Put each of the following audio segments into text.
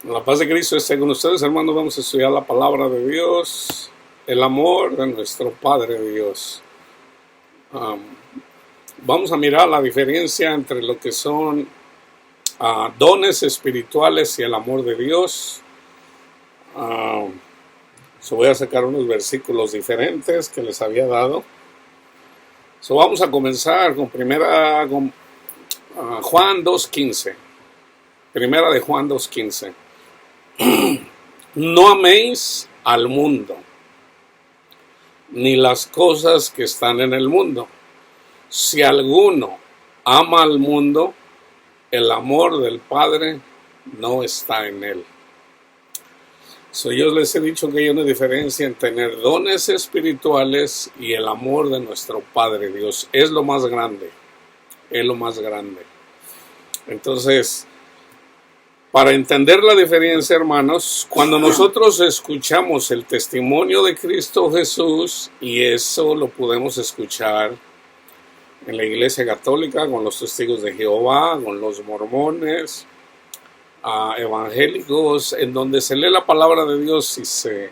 La paz de Cristo esté con ustedes, hermanos. Vamos a estudiar la palabra de Dios, el amor de nuestro Padre Dios. Um, Vamos a mirar la diferencia entre lo que son dones espirituales y el amor de Dios. Voy a sacar unos versículos diferentes que les había dado. Vamos a comenzar con Juan 2:15. Primera de Juan 2:15. No améis al mundo, ni las cosas que están en el mundo. Si alguno ama al mundo, el amor del Padre no está en él. Yo les he dicho que hay una diferencia en tener dones espirituales y el amor de nuestro Padre Dios. Es lo más grande. Es lo más grande. Entonces, para entender la diferencia, hermanos, cuando nosotros escuchamos el testimonio de Cristo Jesús, y eso lo podemos escuchar en la Iglesia Católica, con los testigos de Jehová, con los mormones, evangélicos, en donde se lee la palabra de Dios y se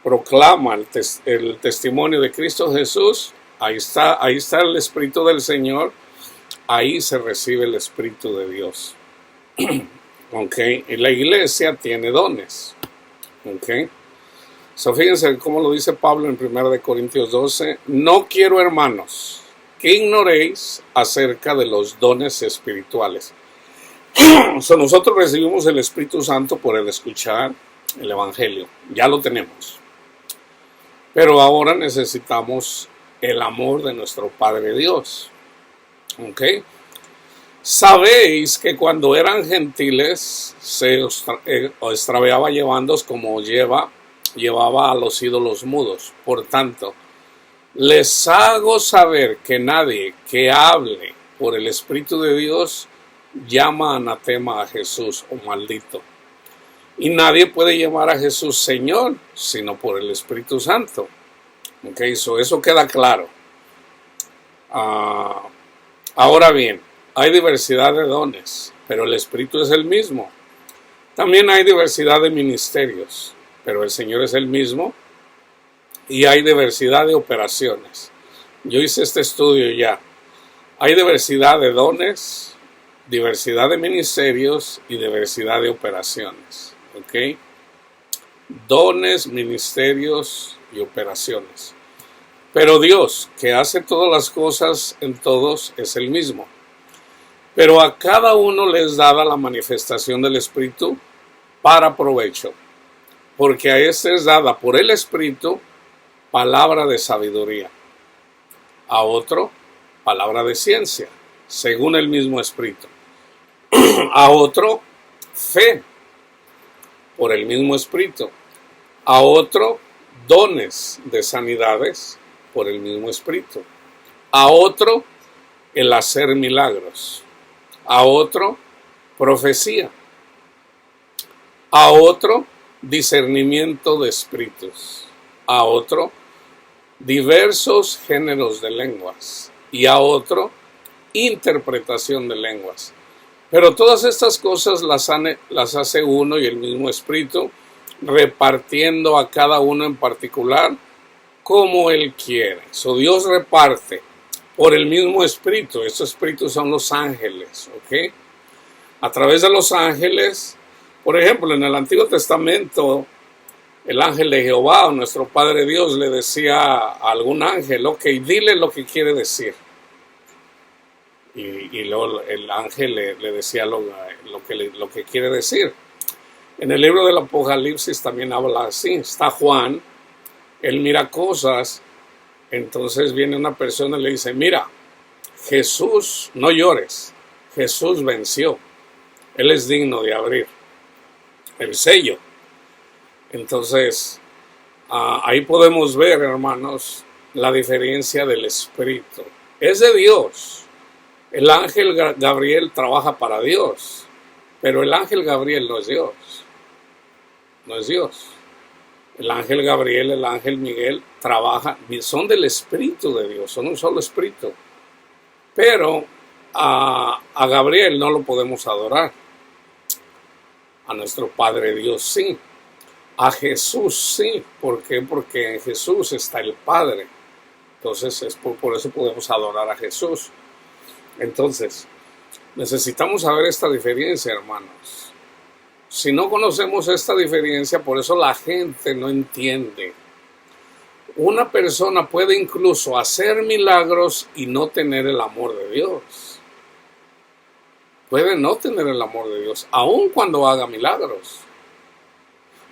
proclama el testimonio de Cristo Jesús, ahí está el Espíritu del Señor, ahí se recibe el Espíritu de Dios. Okay. Y la iglesia tiene dones. Okay. Fíjense cómo lo dice Pablo en 1 Corintios 12. No quiero, hermanos, que ignoréis acerca de los dones espirituales. Nosotros recibimos el Espíritu Santo por el escuchar el Evangelio. Ya lo tenemos. Pero ahora necesitamos el amor de nuestro Padre Dios. Okay. Sabéis que cuando eran gentiles se extraviaba llevándoos como llevaba a los ídolos mudos. Por tanto, les hago saber que nadie que hable por el Espíritu de Dios llama anatema a Jesús o maldito. Y nadie puede llamar a Jesús Señor sino por el Espíritu Santo. Okay, eso queda claro. Ahora bien, hay diversidad de dones, pero el Espíritu es el mismo. También hay diversidad de ministerios, pero el Señor es el mismo. Y hay diversidad de operaciones. Yo hice este estudio ya. Hay diversidad de dones, diversidad de ministerios y diversidad de operaciones. ¿Ok? Dones, ministerios y operaciones. Pero Dios, que hace todas las cosas en todos, es el mismo. Pero a cada uno les dada la manifestación del Espíritu para provecho, porque a este es dada por el Espíritu palabra de sabiduría, a otro palabra de ciencia, según el mismo Espíritu, a otro fe, por el mismo Espíritu, a otro dones de sanidades, por el mismo Espíritu, a otro el hacer milagros, a otro profecía, a otro discernimiento de espíritus, a otro diversos géneros de lenguas y a otro interpretación de lenguas. Pero todas estas cosas las hace uno y el mismo Espíritu, repartiendo a cada uno en particular como Él quiere. Dios reparte por el mismo Espíritu. Estos espíritus son los ángeles, ¿ok? A través de los ángeles, por ejemplo, en el Antiguo Testamento, el ángel de Jehová, o nuestro Padre Dios, le decía a algún ángel, ok, dile lo que quiere decir. Y luego el ángel le decía lo que quiere decir. En el libro del Apocalipsis también habla así. Está Juan, él mira cosas. Entonces viene una persona y le dice, mira, Jesús, no llores, Jesús venció, Él es digno de abrir el sello. Entonces, ahí podemos ver, hermanos, la diferencia del Espíritu. Es de Dios. El ángel Gabriel trabaja para Dios, pero el ángel Gabriel no es Dios. No es Dios. El ángel Gabriel, el ángel Miguel trabajan, son del Espíritu de Dios, son un solo Espíritu. Pero a Gabriel no lo podemos adorar. A nuestro Padre Dios sí. A Jesús sí. ¿Por qué? Porque en Jesús está el Padre. Entonces es por eso podemos adorar a Jesús. Entonces, necesitamos saber esta diferencia, hermanos. Si no conocemos esta diferencia, por eso la gente no entiende. Una persona puede incluso hacer milagros y no tener el amor de Dios. Puede no tener el amor de Dios, aun cuando haga milagros.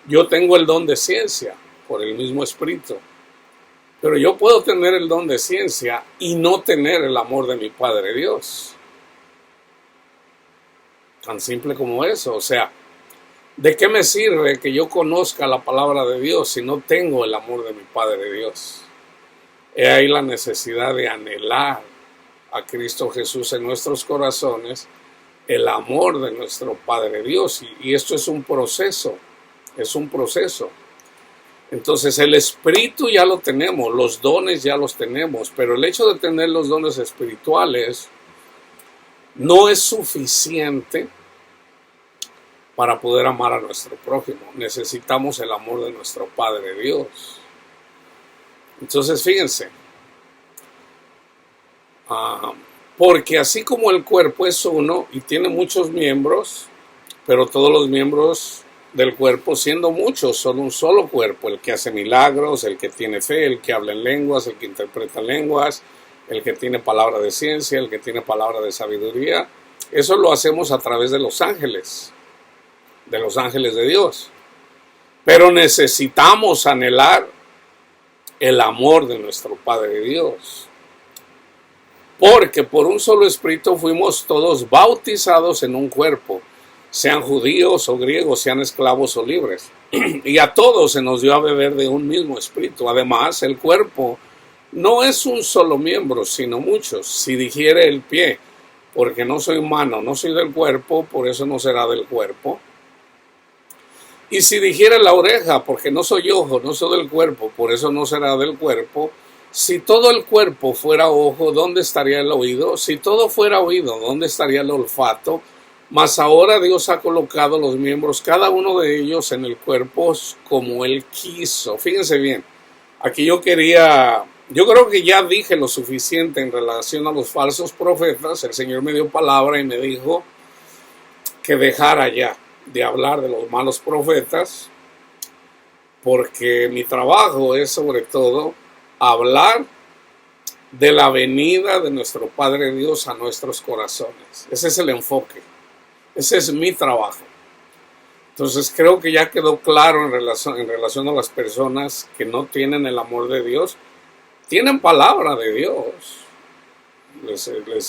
Yo tengo el don de ciencia por el mismo Espíritu, pero yo puedo tener el don de ciencia y no tener el amor de mi Padre Dios. Tan simple como eso. O sea, ¿de qué me sirve que yo conozca la palabra de Dios si no tengo el amor de mi Padre Dios? He ahí la necesidad de anhelar a Cristo Jesús en nuestros corazones, el amor de nuestro Padre Dios. Y esto es un proceso, es un proceso. Entonces el Espíritu ya lo tenemos, los dones ya los tenemos, pero el hecho de tener los dones espirituales no es suficiente para poder amar a nuestro prójimo. Necesitamos el amor de nuestro Padre Dios. Entonces fíjense, porque así como el cuerpo es uno y tiene muchos miembros, pero todos los miembros del cuerpo, siendo muchos, son un solo cuerpo: el que hace milagros, el que tiene fe, el que habla en lenguas, el que interpreta lenguas, el que tiene palabra de ciencia, el que tiene palabra de sabiduría. Eso lo hacemos a través de los ángeles de Dios. Pero necesitamos anhelar el amor de nuestro Padre Dios, porque por un solo Espíritu fuimos todos bautizados en un cuerpo, sean judíos o griegos, sean esclavos o libres, y a todos se nos dio a beber de un mismo Espíritu. Además, el cuerpo no es un solo miembro, sino muchos. Si dijere el pie, porque no soy humano, no soy del cuerpo, por eso no será del cuerpo. Y si dijere la oreja, porque no soy ojo, no soy del cuerpo, por eso no será del cuerpo. Si todo el cuerpo fuera ojo, ¿dónde estaría el oído? Si todo fuera oído, ¿dónde estaría el olfato? Mas ahora Dios ha colocado los miembros, cada uno de ellos, en el cuerpo como Él quiso. Fíjense bien, aquí yo creo que ya dije lo suficiente en relación a los falsos profetas. El Señor me dio palabra y me dijo que dejara ya de hablar de los malos profetas, porque mi trabajo es sobre todo hablar de la venida de nuestro Padre Dios a nuestros corazones. Ese es el enfoque, ese es mi trabajo. Entonces creo que ya quedó claro en relación a las personas que no tienen el amor de Dios. Tienen palabra de Dios.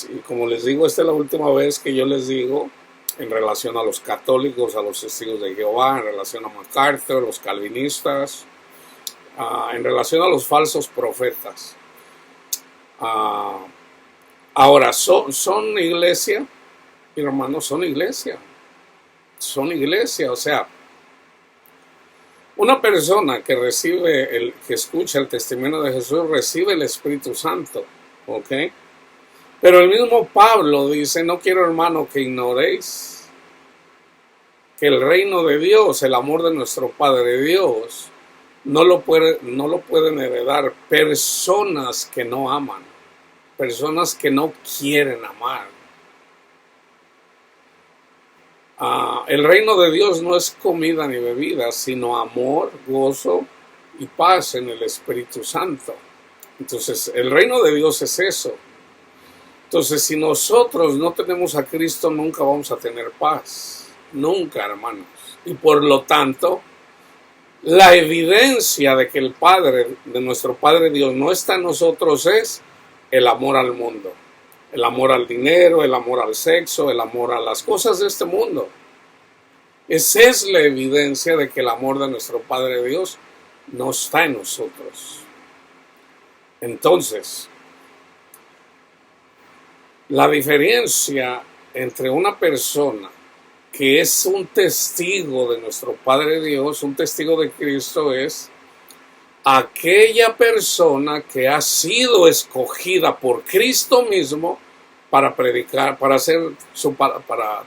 Y como les digo, esta es la última vez que yo les digo en relación a los católicos, a los testigos de Jehová, en relación a MacArthur, los calvinistas, en relación a los falsos profetas. Ahora, ¿son iglesia? Hermanos, son iglesia. Son iglesia. O sea, una persona que que escucha el testimonio de Jesús, recibe el Espíritu Santo. ¿Ok? Pero el mismo Pablo dice: no quiero, hermano, que ignoréis que el reino de Dios, el amor de nuestro Padre Dios, no lo pueden heredar personas que no aman, personas que no quieren amar. El reino de Dios no es comida ni bebida, sino amor, gozo y paz en el Espíritu Santo. Entonces, el reino de Dios es eso. Entonces, si nosotros no tenemos a Cristo, nunca vamos a tener paz. Nunca, hermanos. Y por lo tanto, la evidencia de que el Padre, de nuestro Padre Dios, no está en nosotros es el amor al mundo. El amor al dinero, el amor al sexo, el amor a las cosas de este mundo. Esa es la evidencia de que el amor de nuestro Padre Dios no está en nosotros. Entonces, la diferencia entre una persona que es un testigo de nuestro Padre Dios, un testigo de Cristo, es aquella persona que ha sido escogida por Cristo mismo para predicar, para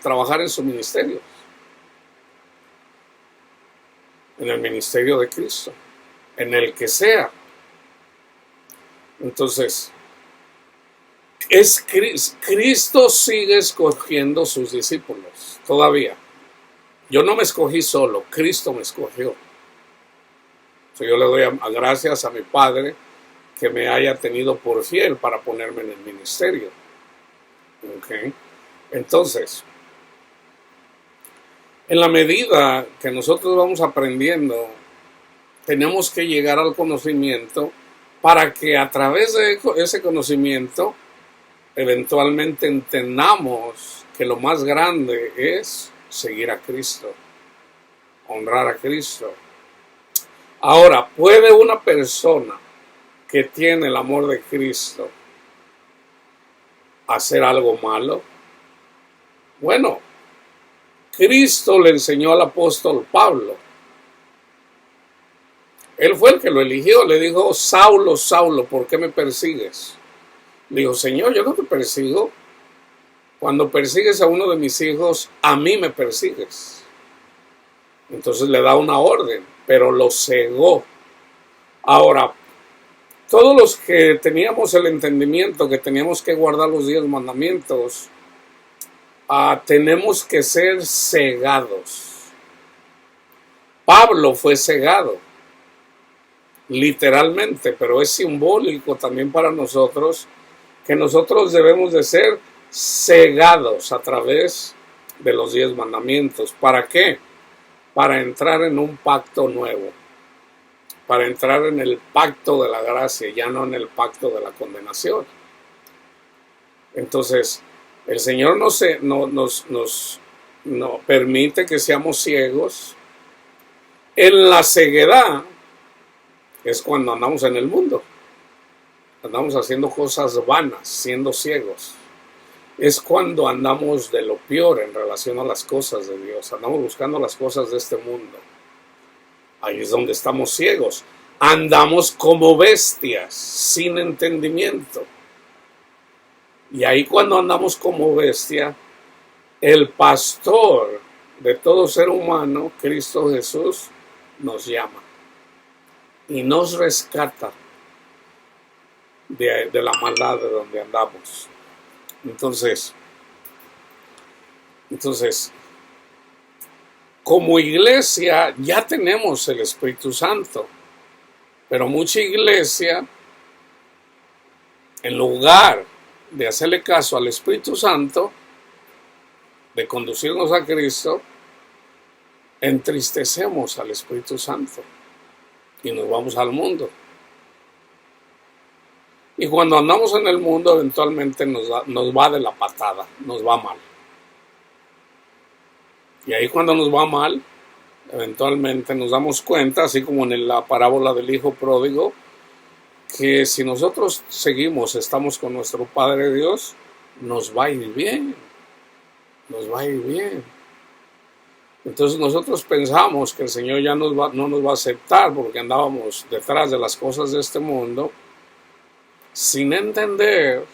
trabajar en su ministerio. en el ministerio de Cristo, en el que sea. Entonces, Cristo sigue escogiendo sus discípulos todavía. Yo no me escogí solo, Cristo me escogió. Yo le doy gracias a mi Padre que me haya tenido por fiel para ponerme en el ministerio. ¿Okay? Entonces, en la medida que nosotros vamos aprendiendo, tenemos que llegar al conocimiento para que a través de ese conocimiento eventualmente entendamos que lo más grande es seguir a Cristo, honrar a Cristo. Ahora, ¿puede una persona que tiene el amor de Cristo hacer algo malo? Bueno, Cristo le enseñó al apóstol Pablo. Él fue el que lo eligió. Le dijo: Saulo, Saulo, ¿por qué me persigues? Le dijo: Señor, yo no te persigo. Cuando persigues a uno de mis hijos, a mí me persigues. Entonces le da una orden, pero lo cegó. Ahora, todos los que teníamos el entendimiento que teníamos que guardar los 10 mandamientos, tenemos que ser cegados. Pablo fue cegado, literalmente, pero es simbólico también para nosotros, que nosotros debemos de ser cegados a través de los 10 mandamientos. ¿Para qué? Para entrar en un pacto nuevo, para entrar en el pacto de la gracia, ya no en el pacto de la condenación. Entonces, el Señor nos permite que seamos ciegos. En la ceguedad es cuando andamos en el mundo, andamos haciendo cosas vanas, siendo ciegos. Es cuando andamos de lo peor en relación a las cosas de Dios, andamos buscando las cosas de este mundo. Ahí es donde estamos ciegos. Andamos como bestias, sin entendimiento. Y ahí cuando andamos como bestia, el pastor de todo ser humano, Cristo Jesús, nos llama y nos rescata de la maldad de donde andamos. Entonces, como iglesia ya tenemos el Espíritu Santo, pero mucha iglesia, en lugar de hacerle caso al Espíritu Santo, de conducirnos a Cristo, entristecemos al Espíritu Santo y nos vamos al mundo. Y cuando andamos en el mundo, eventualmente nos va de la patada, nos va mal. Y ahí cuando nos va mal, eventualmente nos damos cuenta, así como en la parábola del hijo pródigo, que si nosotros seguimos, estamos con nuestro Padre Dios, nos va a ir bien. Nos va a ir bien. Entonces nosotros pensamos que el Señor ya no nos va a aceptar porque andábamos detrás de las cosas de este mundo, sin entender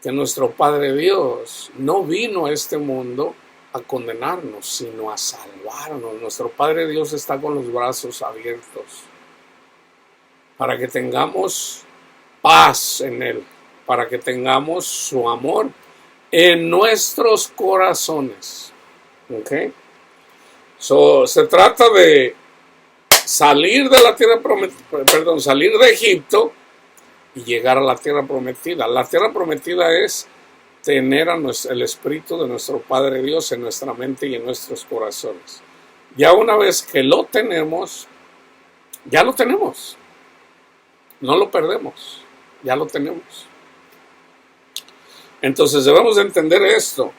que nuestro Padre Dios no vino a este mundo a condenarnos, sino a salvarnos. Nuestro Padre Dios está con los brazos abiertos para que tengamos paz en Él, para que tengamos su amor en nuestros corazones. ¿Ok? Se trata de salir de la tierra prometida, salir de Egipto y llegar a la tierra prometida. La tierra prometida es tener el Espíritu de nuestro Padre Dios en nuestra mente y en nuestros corazones. Ya una vez que lo tenemos, ya lo tenemos. No lo perdemos, ya lo tenemos. Entonces debemos de entender esto.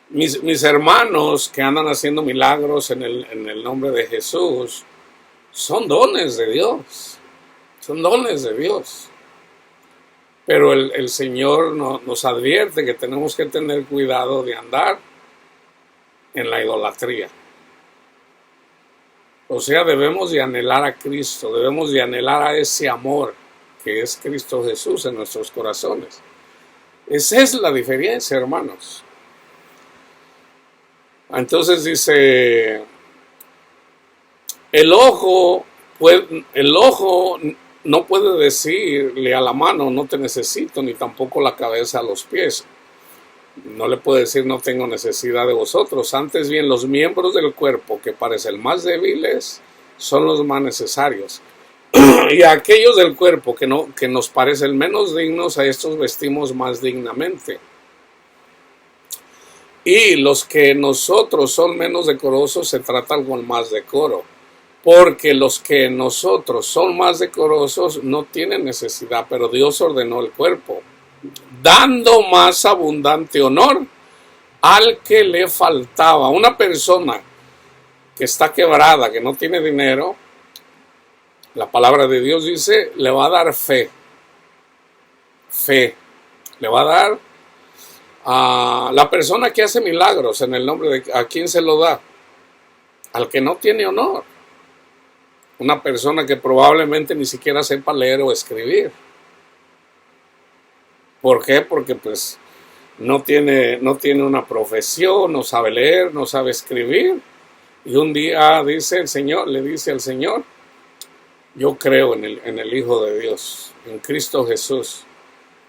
Mis hermanos que andan haciendo milagros en el nombre de Jesús, son dones de Dios. Son dones de Dios. Pero el Señor nos advierte que tenemos que tener cuidado de andar en la idolatría. O sea, debemos de anhelar a Cristo, debemos de anhelar a ese amor que es Cristo Jesús en nuestros corazones. Esa es la diferencia, hermanos. Entonces dice, El ojo no puede decirle a la mano, no te necesito, ni tampoco la cabeza a los pies. No le puede decir, no tengo necesidad de vosotros. Antes bien, los miembros del cuerpo que parecen más débiles son los más necesarios. Y a aquellos del cuerpo que nos parecen menos dignos, a estos vestimos más dignamente. Y los que nosotros son menos decorosos se tratan con más decoro. Porque los que nosotros son más decorosos no tienen necesidad, pero Dios ordenó el cuerpo, dando más abundante honor al que le faltaba. Una persona que está quebrada, que no tiene dinero, la palabra de Dios dice, le va a dar fe. Fe. Le va a dar a la persona que hace milagros en el nombre de... ¿A quién se lo da? Al que no tiene honor. Una persona que probablemente ni siquiera sepa leer o escribir. ¿Por qué? Porque pues no tiene una profesión, no sabe leer, no sabe escribir. Y un día le dice al Señor, yo creo en el Hijo de Dios, en Cristo Jesús.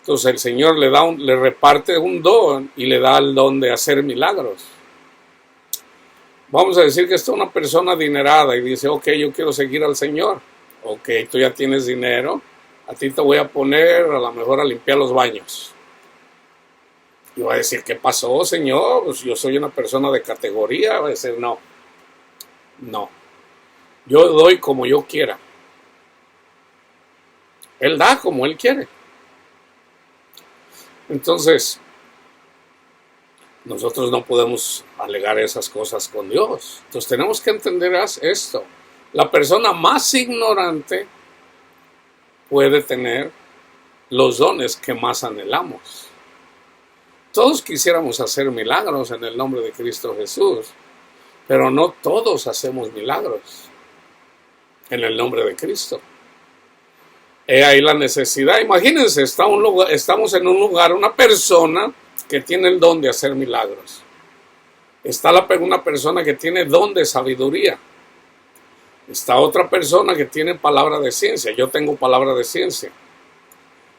Entonces el Señor le reparte un don y le da el don de hacer milagros. Vamos a decir que está una persona adinerada y dice, ok, yo quiero seguir al Señor. Ok, tú ya tienes dinero, a ti te voy a poner a lo mejor a limpiar los baños. Y va a decir, ¿qué pasó, Señor? Pues yo soy una persona de categoría. Va a decir, no, yo doy como yo quiera. Él da como Él quiere. Entonces, nosotros no podemos alegar esas cosas con Dios. Entonces tenemos que entender esto. La persona más ignorante puede tener los dones que más anhelamos. Todos quisiéramos hacer milagros en el nombre de Cristo Jesús, pero no todos hacemos milagros en el nombre de Cristo. He ahí la necesidad. Imagínense, estamos en un lugar, una persona que tiene el don de hacer milagros. Está una persona que tiene don de sabiduría. Está otra persona que tiene palabra de ciencia. Yo tengo palabra de ciencia.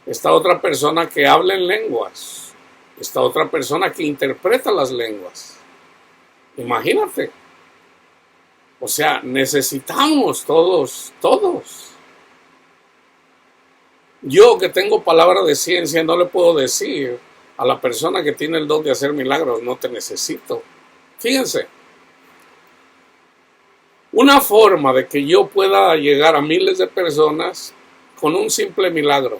Está otra persona que habla en lenguas. Está otra persona que interpreta las lenguas. Imagínate. O sea, necesitamos todos. Yo que tengo palabra de ciencia no le puedo decir a la persona que tiene el don de hacer milagros, no te necesito. Fíjense, una forma de que yo pueda llegar a miles de personas con un simple milagro.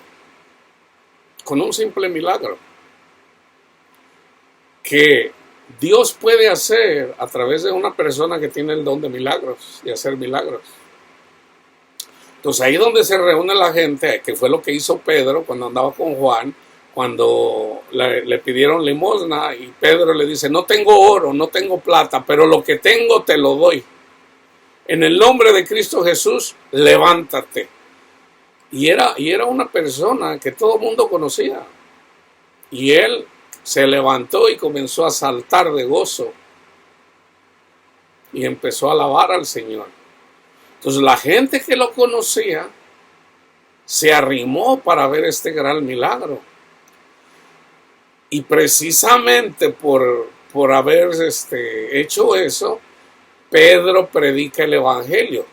Que Dios puede hacer a través de una persona que tiene el don de milagros y hacer milagros. Entonces ahí donde se reúne la gente, que fue lo que hizo Pedro cuando andaba con Juan, cuando le pidieron limosna y Pedro le dice, no tengo oro, no tengo plata, pero lo que tengo te lo doy. En el nombre de Cristo Jesús, levántate. Y era una persona que todo el mundo conocía. Y él se levantó y comenzó a saltar de gozo. Y empezó a alabar al Señor. Entonces la gente que lo conocía se arrimó para ver este gran milagro. Y precisamente por haber hecho eso, Pedro predica el Evangelio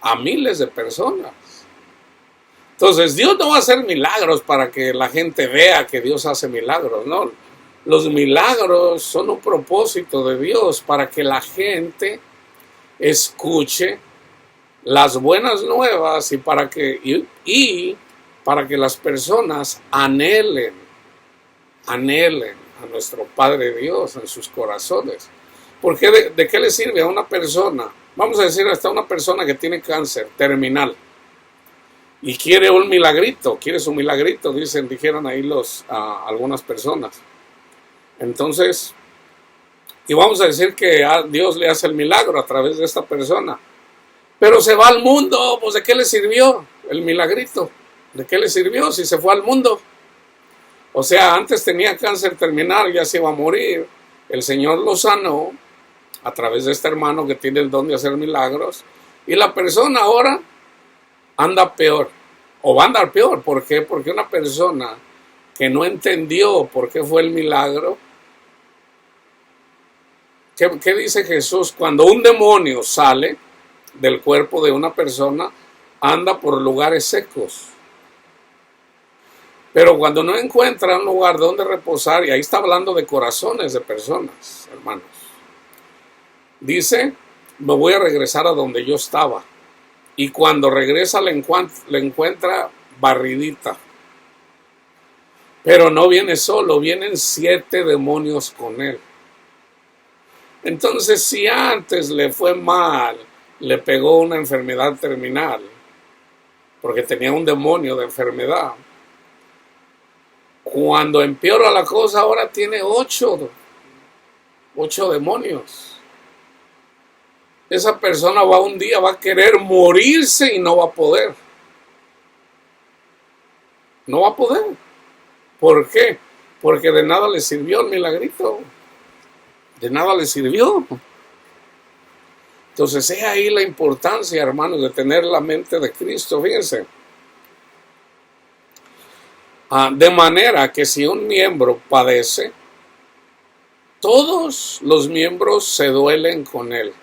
a miles de personas. Entonces Dios no va a hacer milagros para que la gente vea que Dios hace milagros, no. Los milagros son un propósito de Dios para que la gente escuche las buenas nuevas y para que las personas anhelen a nuestro Padre Dios en sus corazones. Porque ¿de qué le sirve a una persona? Vamos a decir hasta una persona que tiene cáncer terminal y quiere un milagrito, quiere su milagrito, dijeron ahí algunas personas. Entonces, y vamos a decir que a Dios le hace el milagro a través de esta persona, pero se va al mundo. Pues ¿de qué le sirvió el milagrito? ¿De qué le sirvió si se fue al mundo? O sea, antes tenía cáncer terminal, ya se iba a morir, el Señor lo sanó, a través de este hermano que tiene el don de hacer milagros, y la persona ahora anda peor, o va a andar peor. ¿Por qué? Porque una persona que no entendió por qué fue el milagro. ¿Qué dice Jesús? Cuando un demonio sale del cuerpo de una persona, anda por lugares secos. Pero cuando no encuentra un lugar donde reposar, y ahí está hablando de corazones de personas, hermanos, dice, me voy a regresar a donde yo estaba. Y cuando regresa le encuentra barridita. Pero no viene solo, vienen 7 demonios con él. Entonces, si antes le fue mal, le pegó una enfermedad terminal, porque tenía un demonio de enfermedad, cuando empeora la cosa, ahora tiene 8 demonios. Esa persona un día va a querer morirse y no va a poder. No va a poder. ¿Por qué? Porque de nada le sirvió el milagrito. De nada le sirvió. Entonces es ahí la importancia, hermanos, de tener la mente de Cristo. Fíjense. De manera que si un miembro padece, todos los miembros se duelen con él.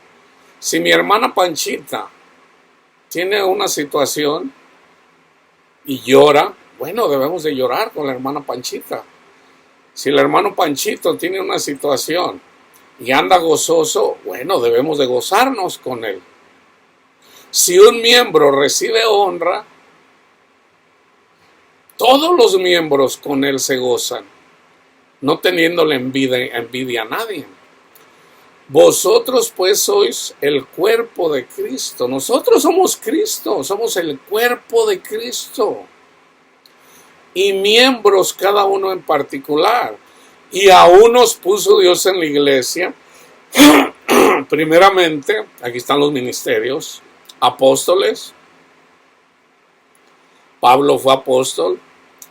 Si mi hermana Panchita tiene una situación y llora, bueno, debemos de llorar con la hermana Panchita. Si el hermano Panchito tiene una situación y anda gozoso, bueno, debemos de gozarnos con él. Si un miembro recibe honra, todos los miembros con él se gozan, no teniéndole envidia a nadie. Vosotros pues sois el cuerpo de Cristo. Nosotros somos Cristo, somos el cuerpo de Cristo. Y miembros cada uno en particular. Y a unos puso Dios en la iglesia. Primeramente, aquí están los ministerios. Apóstoles. Pablo fue apóstol.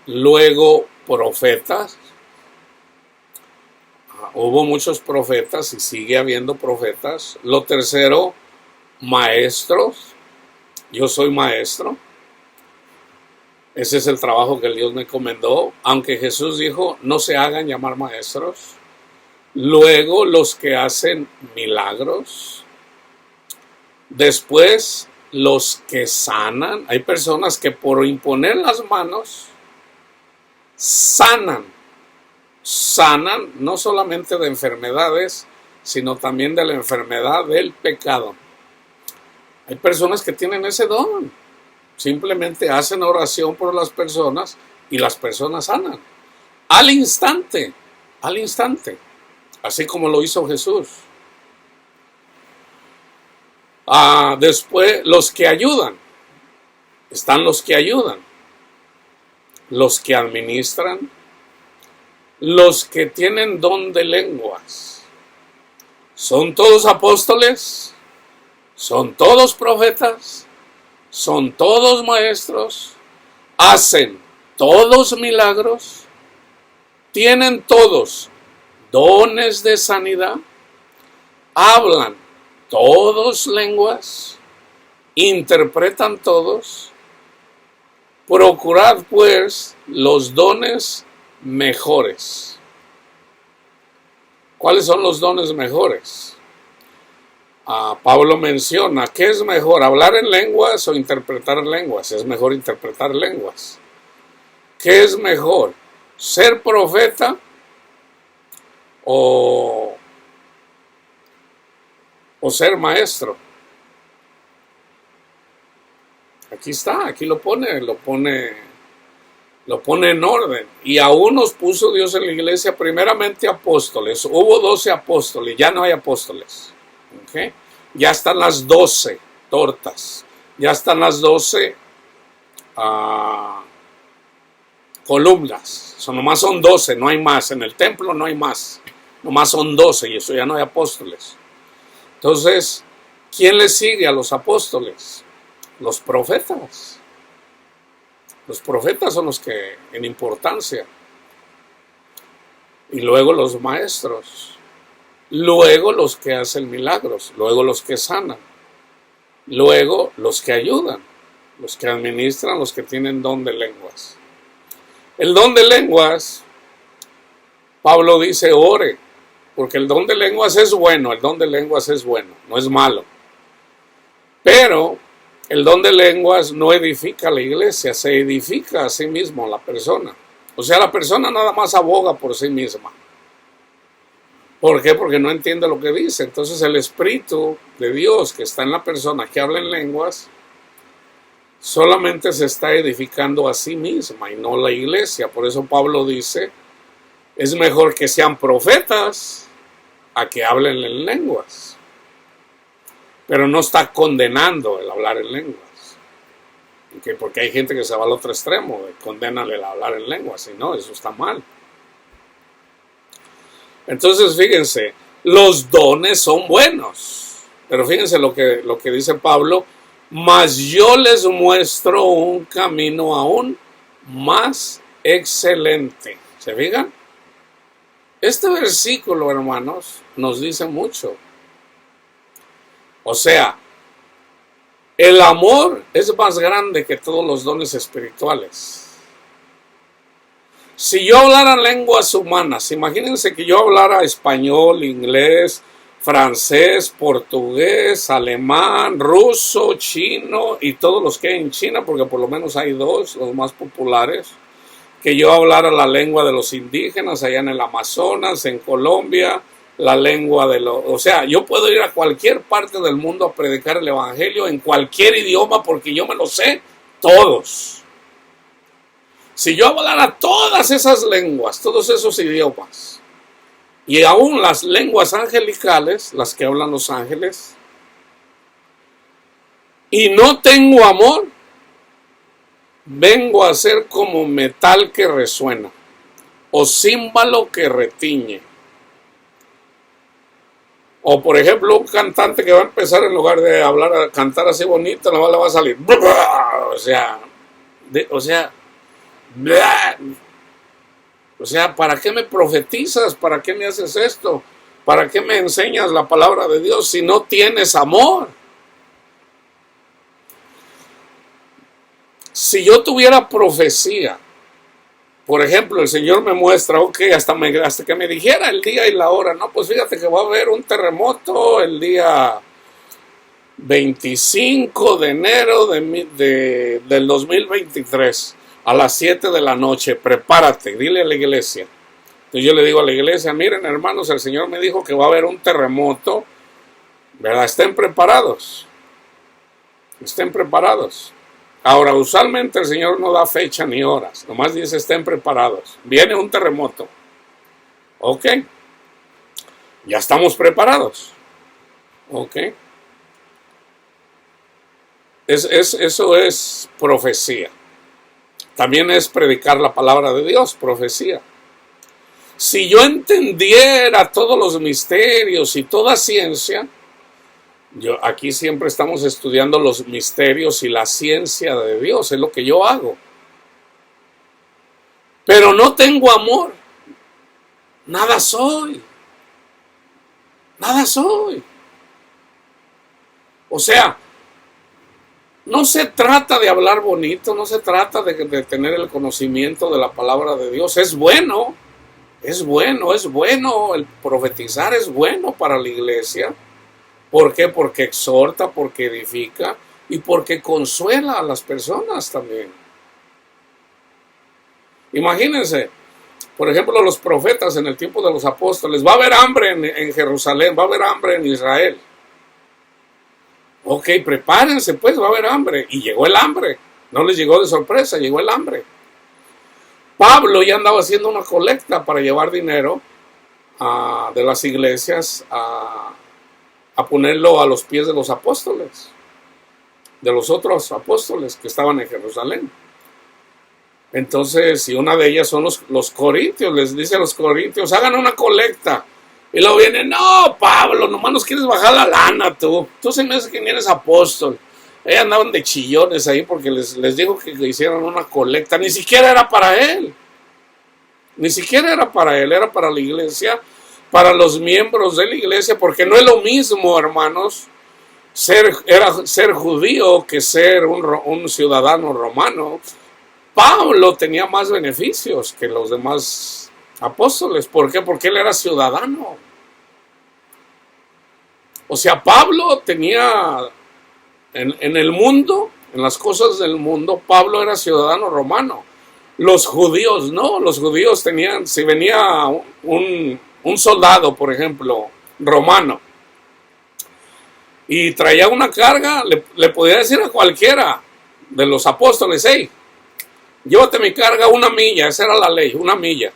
Luego profetas. Hubo muchos profetas y sigue habiendo profetas. Lo tercero, maestros. Yo soy maestro. Ese es el trabajo que Dios me encomendó. Aunque Jesús dijo, no se hagan llamar maestros. Luego, los que hacen milagros. Después, los que sanan. Hay personas que por imponer las manos, sanan no solamente de enfermedades, sino también de la enfermedad del pecado. Hay personas que tienen ese don. Simplemente hacen oración por las personas y las personas sanan. Al instante. Así como lo hizo Jesús. Después, los que ayudan. Están los que ayudan. Los que administran. Los que tienen don de lenguas. ¿Son todos apóstoles? ¿Son todos profetas? ¿Son todos maestros? ¿Hacen todos milagros? ¿Tienen todos dones de sanidad? ¿Hablan todos lenguas? ¿Interpretan todos? Procurad pues los dones mejores. ¿Cuáles son los dones mejores? Pablo menciona, ¿qué es mejor? ¿Hablar en lenguas o interpretar lenguas? Es mejor interpretar lenguas. ¿Qué es mejor? ¿Ser profeta o ser maestro? Aquí está, aquí lo pone en orden. Y a unos puso Dios en la iglesia primeramente apóstoles. Hubo 12 apóstoles, ya no hay apóstoles. ¿Okay? Ya están las 12 tortas. Ya están las 12 columnas. Nomás son 12, no hay más. En el templo no hay más. Nomás son 12 y eso ya no hay apóstoles. Entonces, ¿quién le sigue a los apóstoles? Los profetas. Los profetas son los que en importancia. Y luego los maestros. luego los que hacen milagros, luego los que sanan, luego los que ayudan, los que administran, los que tienen don de lenguas. El don de lenguas, Pablo dice, ore, porque el don de lenguas es bueno, el don de lenguas es bueno, no es malo. Pero el don de lenguas no edifica a la iglesia, se edifica a sí mismo la persona. O sea, la persona nada más aboga por sí misma. ¿Por qué? Porque no entiende lo que dice. Entonces el Espíritu de Dios que está en la persona que habla en lenguas, solamente se está edificando a sí misma y no la iglesia. Por eso Pablo dice, es mejor que sean profetas a que hablen en lenguas. Pero no está condenando el hablar en lenguas. Porque hay gente que se va al otro extremo, condenan el hablar en lenguas. Y no, eso está mal. Entonces fíjense, los dones son buenos. Pero fíjense lo que dice Pablo, mas yo les muestro un camino aún más excelente. ¿Se fijan? Este versículo, hermanos, nos dice mucho. O sea, el amor es más grande que todos los dones espirituales. Si yo hablara lenguas humanas, imagínense que yo hablara español, inglés, francés, portugués, alemán, ruso, chino y todos los que hay en China, porque por lo menos hay dos, los más populares, que yo hablara la lengua de los indígenas allá en el Amazonas, en Colombia, la lengua de los... O sea, yo puedo ir a cualquier parte del mundo a predicar el evangelio en cualquier idioma porque yo me lo sé todos. Si yo hablara todas esas lenguas, todos esos idiomas, y aún las lenguas angelicales, las que hablan los ángeles, y no tengo amor, vengo a ser como metal que resuena, o címbalo que retiñe. O por ejemplo, un cantante que va a empezar en lugar de cantar así bonito, no le va a salir. O sea, ¿para qué me profetizas? ¿Para qué me haces esto? ¿Para qué me enseñas la palabra de Dios si no tienes amor? Si yo tuviera profecía, por ejemplo, el Señor me muestra, hasta que me dijera el día y la hora, no, pues fíjate que va a haber un terremoto el día 25 de enero del 2023 a las 7 de la noche, prepárate, dile a la iglesia. Entonces yo le digo a la iglesia, miren hermanos, el Señor me dijo que va a haber un terremoto, ¿verdad? Estén preparados. Ahora, usualmente el Señor no da fecha ni horas, nomás dice estén preparados. Viene un terremoto. Ok, ya estamos preparados. Ok. Eso es profecía. También es predicar la palabra de Dios, profecía. Si yo entendiera todos los misterios y toda ciencia, aquí siempre estamos estudiando los misterios y la ciencia de Dios, es lo que yo hago. Pero no tengo amor, nada soy. O sea, no se trata de hablar bonito, no se trata de tener el conocimiento de la palabra de Dios. Es bueno, el profetizar es bueno para la iglesia. ¿Por qué? Porque exhorta, porque edifica y porque consuela a las personas también. Imagínense, por ejemplo, los profetas en el tiempo de los apóstoles, va a haber hambre en Jerusalén, va a haber hambre en Israel. Ok, prepárense pues, va a haber hambre. Y llegó el hambre, no les llegó de sorpresa, llegó el hambre. Pablo ya andaba haciendo una colecta para llevar dinero de las iglesias a ponerlo a los pies de los apóstoles, de los otros apóstoles que estaban en Jerusalén. Entonces, y una de ellas son los corintios, les dice a los corintios, hagan una colecta. Y luego viene, no, Pablo, nomás nos quieres bajar la lana tú se me hace que ni eres apóstol. Ellos andaban de chillones ahí porque les dijo que hicieran una colecta, ni siquiera era para él, era para la iglesia, para los miembros de la iglesia, porque no es lo mismo, hermanos, ser judío que ser un ciudadano romano. Pablo tenía más beneficios que los demás apóstoles. ¿Por qué? Porque él era ciudadano. O sea, Pablo tenía en el mundo, en las cosas del mundo, Pablo era ciudadano romano. Los judíos no, los judíos tenían, si venía un soldado, por ejemplo, romano, y traía una carga, le podía decir a cualquiera de los apóstoles: hey, llévate mi carga 1 milla, esa era la ley, 1 milla.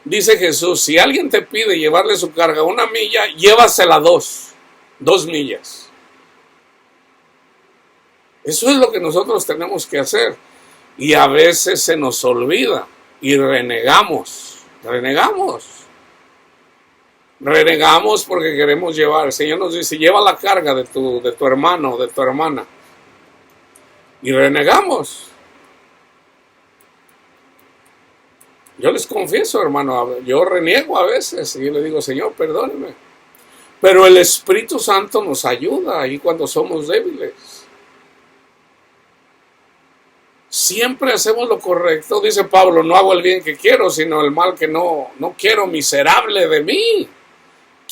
Dice Jesús, si alguien te pide llevarle su carga 1 milla, llévasela 2 millas. Eso es lo que nosotros tenemos que hacer. Y a veces se nos olvida y renegamos porque queremos llevar. El Señor nos dice: lleva la carga de tu hermano o de tu hermana. Y renegamos. Yo les confieso, hermano, yo reniego a veces y yo le digo: Señor, perdóneme. Pero el Espíritu Santo nos ayuda ahí cuando somos débiles. Siempre hacemos lo correcto. Dice Pablo: no hago el bien que quiero, sino el mal que no quiero. Miserable de mí,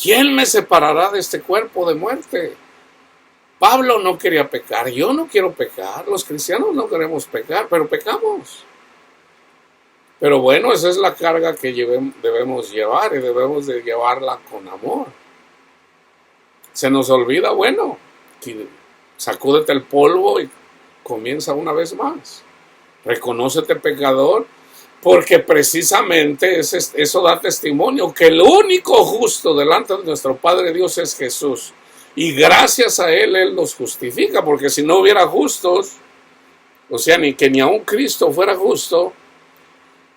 ¿quién me separará de este cuerpo de muerte? Pablo no quería pecar. Yo no quiero pecar. Los cristianos no queremos pecar, pero pecamos. Pero bueno, esa es la carga que debemos llevar, y debemos de llevarla con amor. Se nos olvida, bueno, sacúdete el polvo y comienza una vez más. Reconócete pecador, porque precisamente eso da testimonio que el único justo delante de nuestro Padre Dios es Jesús. Y gracias a Él nos justifica, porque si no hubiera justos, o sea, ni aun Cristo fuera justo,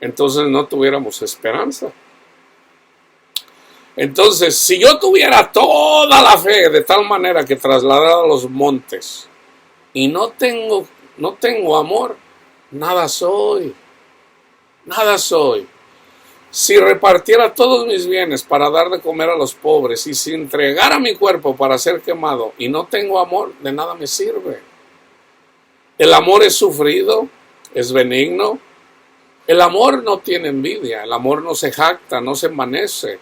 entonces no tuviéramos esperanza. Entonces, si yo tuviera toda la fe de tal manera que trasladara a los montes y no tengo amor, nada soy. Si repartiera todos mis bienes para dar de comer a los pobres, y si entregara mi cuerpo para ser quemado y no tengo amor, de nada me sirve. El amor es sufrido, es benigno. El amor no tiene envidia, el amor no se jacta, no se envanece.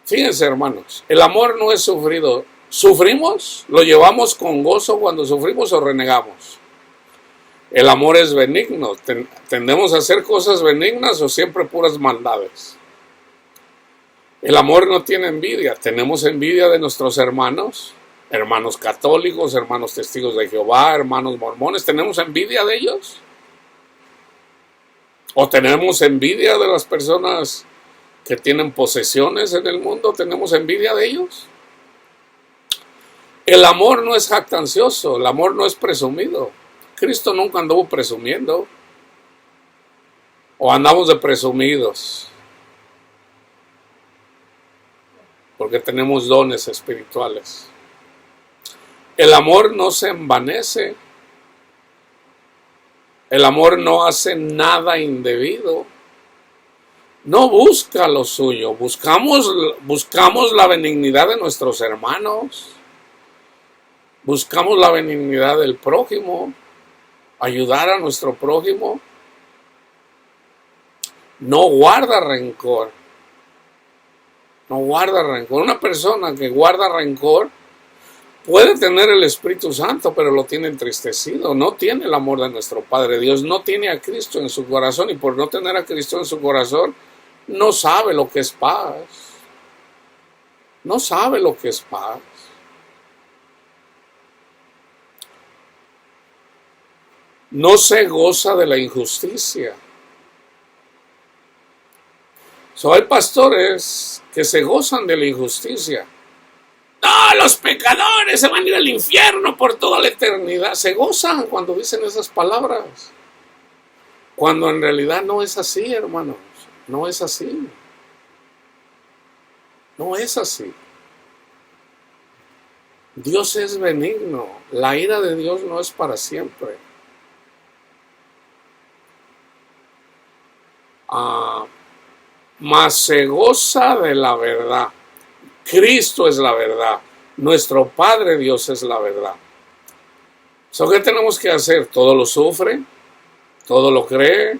Fíjense, hermanos, el amor no es sufrido. ¿Sufrimos? ¿Lo llevamos con gozo cuando sufrimos o renegamos? El amor es benigno. ¿Tendemos a hacer cosas benignas o siempre puras maldades? El amor no tiene envidia. ¿Tenemos envidia de nuestros hermanos? Hermanos católicos, hermanos testigos de Jehová, hermanos mormones. ¿Tenemos envidia de ellos? ¿O tenemos envidia de las personas que tienen posesiones en el mundo? ¿Tenemos envidia de ellos? El amor no es jactancioso, el amor no es presumido. Cristo nunca anduvo presumiendo. ¿O andamos de presumidos? Porque tenemos dones espirituales. El amor no se envanece. El amor no hace nada indebido. No busca lo suyo. Buscamos la benignidad de nuestros hermanos. Buscamos la benignidad del prójimo. Ayudar a nuestro prójimo. No guarda rencor. Una persona que guarda rencor puede tener el Espíritu Santo, pero lo tiene entristecido. No tiene el amor de nuestro Padre Dios. No tiene a Cristo en su corazón. Y por no tener a Cristo en su corazón, no sabe lo que es paz. No sabe lo que es paz. No se goza de la injusticia. Hay pastores que se gozan de la injusticia. No, los pecadores se van a ir al infierno por toda la eternidad. Se gozan cuando dicen esas palabras. Cuando en realidad no es así, hermanos. No es así. No es así. Dios es benigno. La ira de Dios no es para siempre. mas se goza de la verdad. Cristo es la verdad. Nuestro Padre Dios es la verdad. ¿Qué tenemos que hacer? Todo lo sufre, todo lo cree,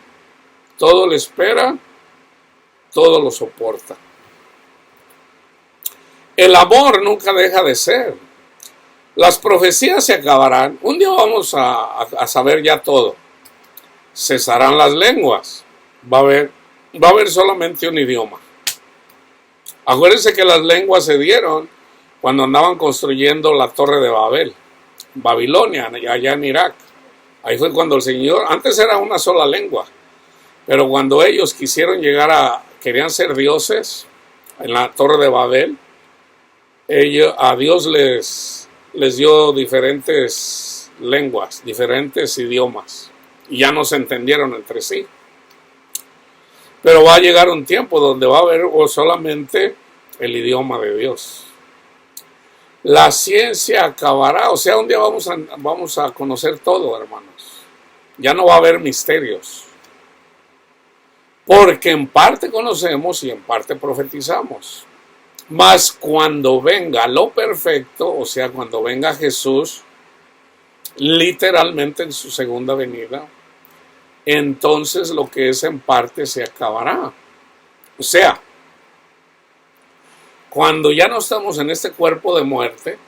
todo lo espera, todo lo soporta. El amor nunca deja de ser. Las profecías se acabarán. Un día vamos a saber ya todo. Cesarán las lenguas. Va a haber solamente un idioma. Acuérdense que las lenguas se dieron cuando andaban construyendo la Torre de Babel, Babilonia, allá en Irak. Ahí fue cuando el Señor, antes era una sola lengua, pero cuando ellos querían ser dioses en la Torre de Babel, a Dios les dio diferentes lenguas, diferentes idiomas, y ya no se entendieron entre sí. Pero va a llegar un tiempo donde va a haber solamente el idioma de Dios. La ciencia acabará, o sea, un día vamos a conocer todo, hermanos. Ya no va a haber misterios. Porque en parte conocemos y en parte profetizamos. Mas cuando venga lo perfecto, o sea, cuando venga Jesús, literalmente en su segunda venida, entonces lo que es en parte se acabará. O sea, cuando ya no estamos en este cuerpo de muerte,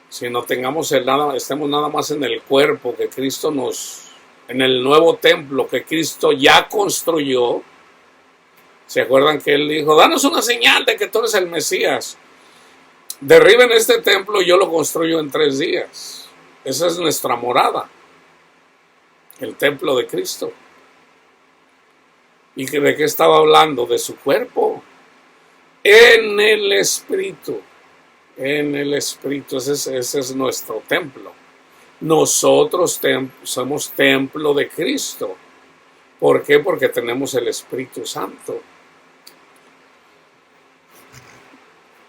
sino estemos nada más en el cuerpo que Cristo en el nuevo templo que Cristo ya construyó. ¿Se acuerdan que Él dijo, danos una señal de que tú eres el Mesías? Derriben este templo y yo lo construyo en 3 días. Esa es nuestra morada. El templo de Cristo. ¿Y de qué estaba hablando? De su cuerpo. En el Espíritu. En el Espíritu. Ese es nuestro templo. Nosotros somos templo de Cristo. ¿Por qué? Porque tenemos el Espíritu Santo.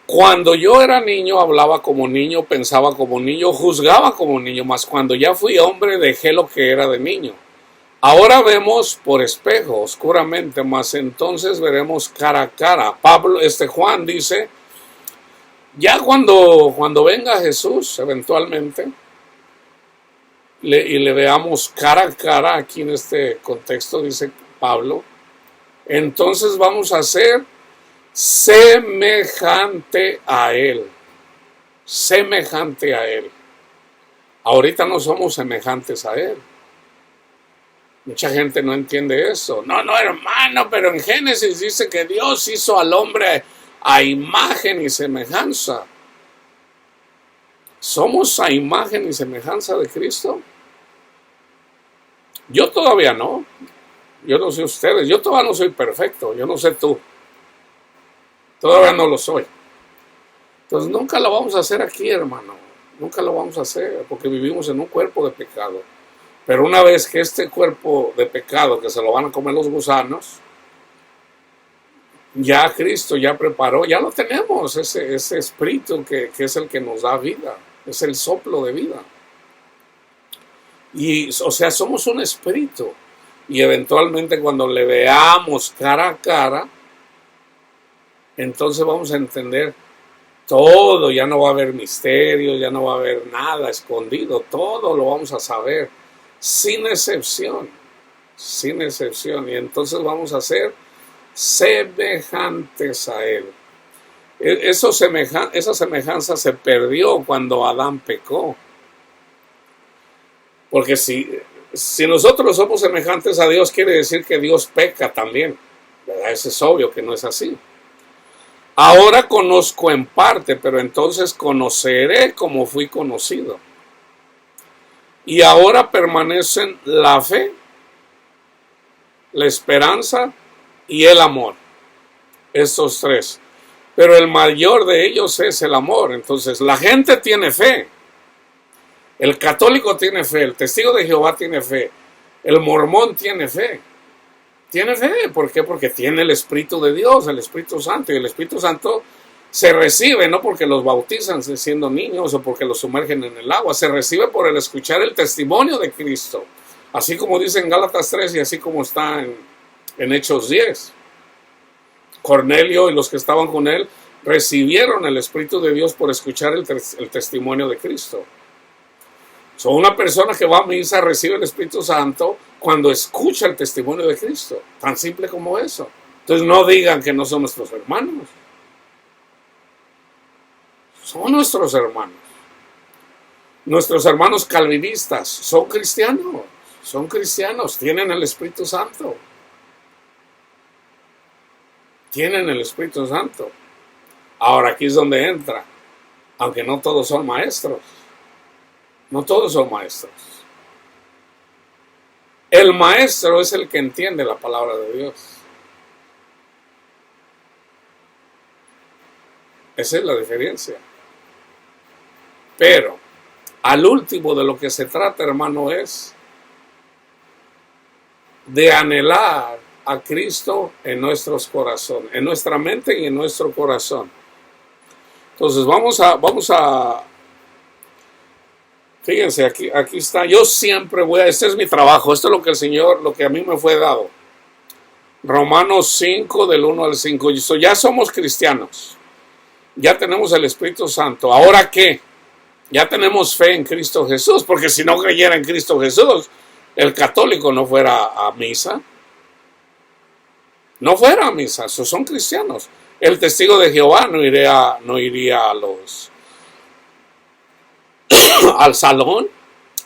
Cuando yo era niño, hablaba como niño, pensaba como niño, juzgaba como niño, mas cuando ya fui hombre, dejé lo que era de niño. Ahora vemos por espejo, oscuramente, mas entonces veremos cara a cara. Juan dice, ya cuando venga Jesús, eventualmente, y le veamos cara a cara, aquí en este contexto, dice Pablo, entonces vamos a ser semejante a Él. Semejante a Él. Ahorita no somos semejantes a Él. Mucha gente no entiende eso. No, hermano, pero en Génesis dice que Dios hizo al hombre a imagen y semejanza. ¿Somos a imagen y semejanza de Cristo? Yo todavía no. Yo no sé ustedes. Yo todavía no soy perfecto. Yo no sé tú. Todavía no lo soy. Entonces nunca lo vamos a hacer aquí, hermano. Nunca lo vamos a hacer porque vivimos en un cuerpo de pecado. Pero una vez que este cuerpo de pecado, que se lo van a comer los gusanos, ya Cristo ya preparó, ya lo tenemos, ese espíritu que es el que nos da vida, es el soplo de vida. Y, o sea, somos un espíritu. Y eventualmente cuando le veamos cara a cara, entonces vamos a entender todo, ya no va a haber misterios, ya no va a haber nada escondido, todo lo vamos a saber, sin excepción, y entonces vamos a ser semejantes a Él. Esa semejanza se perdió cuando Adán pecó, porque si nosotros somos semejantes a Dios, quiere decir que Dios peca también, ¿verdad? Eso es obvio que no es así. Ahora conozco en parte, pero entonces conoceré como fui conocido. Y ahora permanecen la fe, la esperanza y el amor. Estos 3. Pero el mayor de ellos es el amor. Entonces la gente tiene fe. El católico tiene fe. El testigo de Jehová tiene fe. El mormón tiene fe. Tiene fe, ¿por qué? Porque tiene el Espíritu de Dios, el Espíritu Santo, y el Espíritu Santo se recibe no porque los bautizan siendo niños o porque los sumergen en el agua, se recibe por el escuchar el testimonio de Cristo, así como dice en Gálatas 3 y así como está en Hechos 10. Cornelio y los que estaban con él recibieron el Espíritu de Dios por escuchar el testimonio de Cristo. Una persona que va a misa recibe el Espíritu Santo cuando escucha el testimonio de Cristo. Tan simple como eso. Entonces no digan que no son nuestros hermanos. Son nuestros hermanos. Nuestros hermanos calvinistas son cristianos, tienen el Espíritu Santo. Tienen el Espíritu Santo. Ahora aquí es donde entra, aunque no todos son maestros. No todos son maestros. El maestro es el que entiende la palabra de Dios. Esa es la diferencia. Pero al último de lo que se trata, hermano, es de anhelar a Cristo en nuestros corazones, en nuestra mente y en nuestro corazón. Entonces vamos a fíjense, aquí está. Yo siempre este es mi trabajo, esto es lo que el Señor, lo que a mí me fue dado. Romanos 5, del 1 al 5. Ya somos cristianos. Ya tenemos el Espíritu Santo. ¿Ahora qué? Ya tenemos fe en Cristo Jesús, porque si no creyera en Cristo Jesús, el católico no fuera a misa. No fuera a misa, esos son cristianos. El testigo de Jehová no iría al salón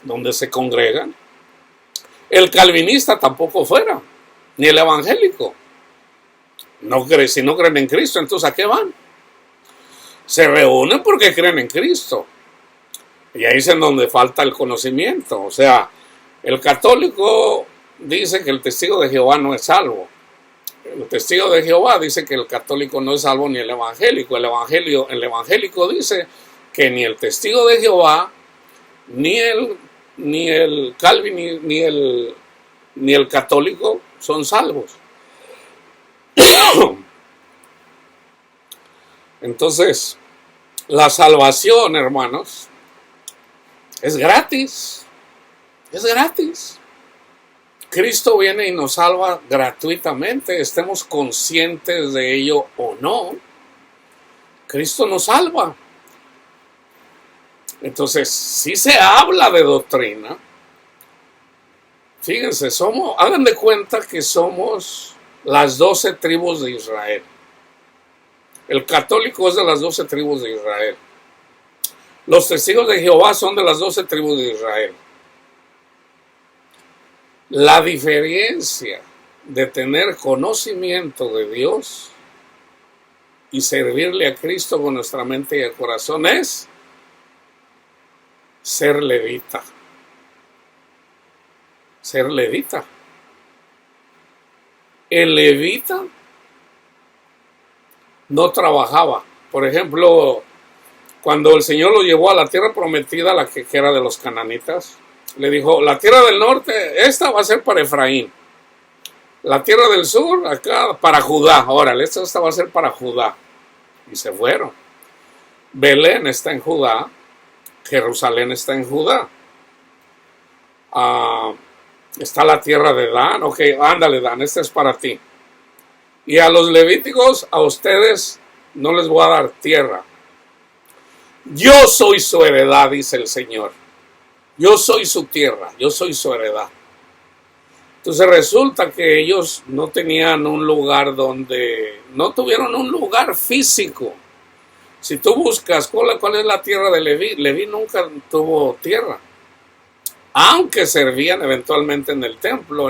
donde se congregan. El calvinista tampoco fuera, ni el evangélico. Si no creen en Cristo, entonces ¿a qué van? Se reúnen porque creen en Cristo. Y ahí es en donde falta el conocimiento. O sea, el católico dice que el testigo de Jehová no es salvo. El testigo de Jehová dice que el católico no es salvo, ni el evangélico. El evangélico dice que ni el testigo de Jehová, ni el Calvin, ni el católico son salvos. Entonces, la salvación, hermanos, es gratis. Es gratis. Cristo viene y nos salva gratuitamente, estemos conscientes de ello o no. Cristo nos salva. Entonces, si se habla de doctrina, fíjense, hagan de cuenta que somos las 12 tribus de Israel. El católico es de las 12 tribus de Israel. Los testigos de Jehová son de las 12 tribus de Israel. La diferencia de tener conocimiento de Dios y servirle a Cristo con nuestra mente y el corazón es ser levita. Ser levita. El levita no trabajaba. Por ejemplo, cuando el Señor lo llevó a la tierra prometida, la que era de los cananitas, le dijo, la tierra del norte, esta va a ser para Efraín. La tierra del sur, acá, para Judá. Órale, esta va a ser para Judá. Y se fueron. Belén está en Judá. Jerusalén está en Judá. Está la tierra de Dan. Ok, ándale, Dan, esta es para ti. Y a los levíticos, a ustedes no les voy a dar tierra. Yo soy su heredad, dice el Señor. Yo soy su tierra, yo soy su heredad. Entonces resulta que ellos no tenían un lugar no tuvieron un lugar físico. Si tú buscas cuál es la tierra de Leví, Leví nunca tuvo tierra. Aunque servían eventualmente en el templo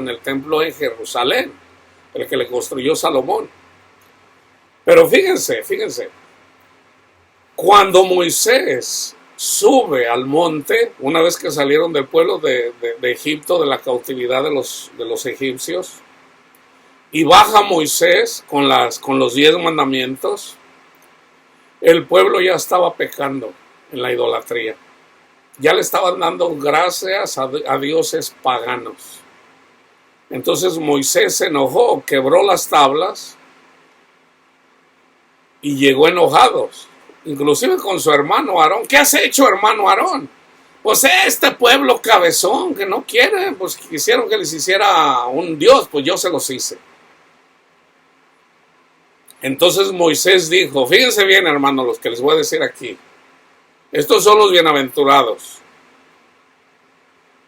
en Jerusalén, el que le construyó Salomón. Pero fíjense, cuando Moisés sube al monte, una vez que salieron del pueblo de Egipto, de la cautividad de los egipcios, y baja Moisés con los 10 mandamientos, el pueblo ya estaba pecando en la idolatría. Ya le estaban dando gracias a dioses paganos. Entonces Moisés se enojó, quebró las tablas y llegó enojado. Inclusive con su hermano Aarón. ¿Qué has hecho, hermano Aarón? Pues este pueblo cabezón que no quiere, pues quisieron que les hiciera un dios, pues yo se los hice. Entonces Moisés dijo, fíjense bien, hermanos, los que les voy a decir aquí. Estos son los bienaventurados.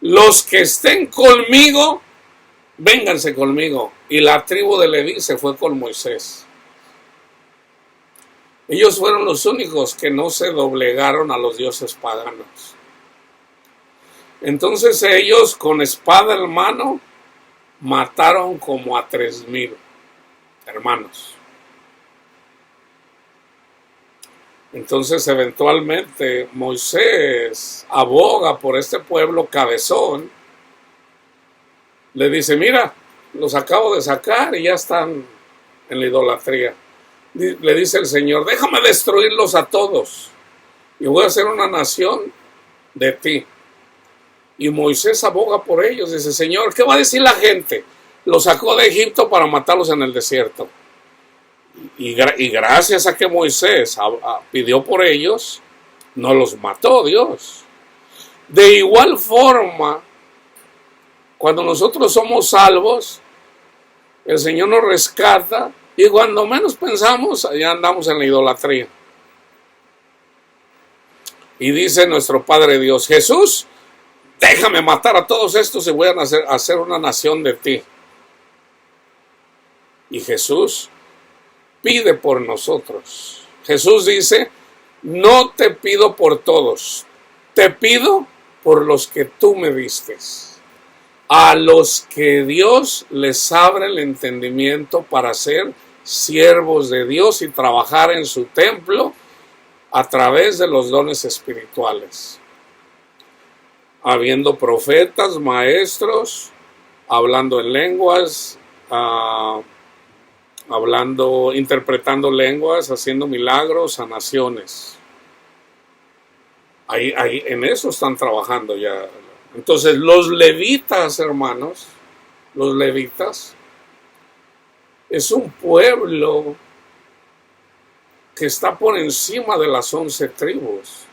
Los que estén conmigo, vénganse conmigo. Y la tribu de Leví se fue con Moisés. Ellos fueron los únicos que no se doblegaron a los dioses paganos. Entonces ellos con espada en mano mataron como a 3,000 hermanos. Entonces eventualmente Moisés aboga por este pueblo cabezón. Le dice, mira, los acabo de sacar y ya están en la idolatría. Le dice el Señor, déjame destruirlos a todos y voy a hacer una nación de ti. Y Moisés aboga por ellos. Dice, Señor, ¿qué va a decir la gente? Los sacó de Egipto para matarlos en el desierto. Y gracias a que Moisés pidió por ellos, no los mató Dios. De igual forma, cuando nosotros somos salvos, el Señor nos rescata y cuando menos pensamos, ya andamos en la idolatría. Y dice nuestro Padre Dios, Jesús, déjame matar a todos estos y voy a hacer una nación de ti. Y Jesús pide por nosotros. Jesús dice, no te pido por todos, te pido por los que tú me diste. A los que Dios les abre el entendimiento para ser siervos de Dios y trabajar en su templo a través de los dones espirituales. Habiendo profetas, maestros, hablando en lenguas, interpretando lenguas, haciendo milagros, sanaciones. Ahí, en eso están trabajando ya. Entonces, los levitas, hermanos, los levitas, es un pueblo que está por encima de las 11 tribus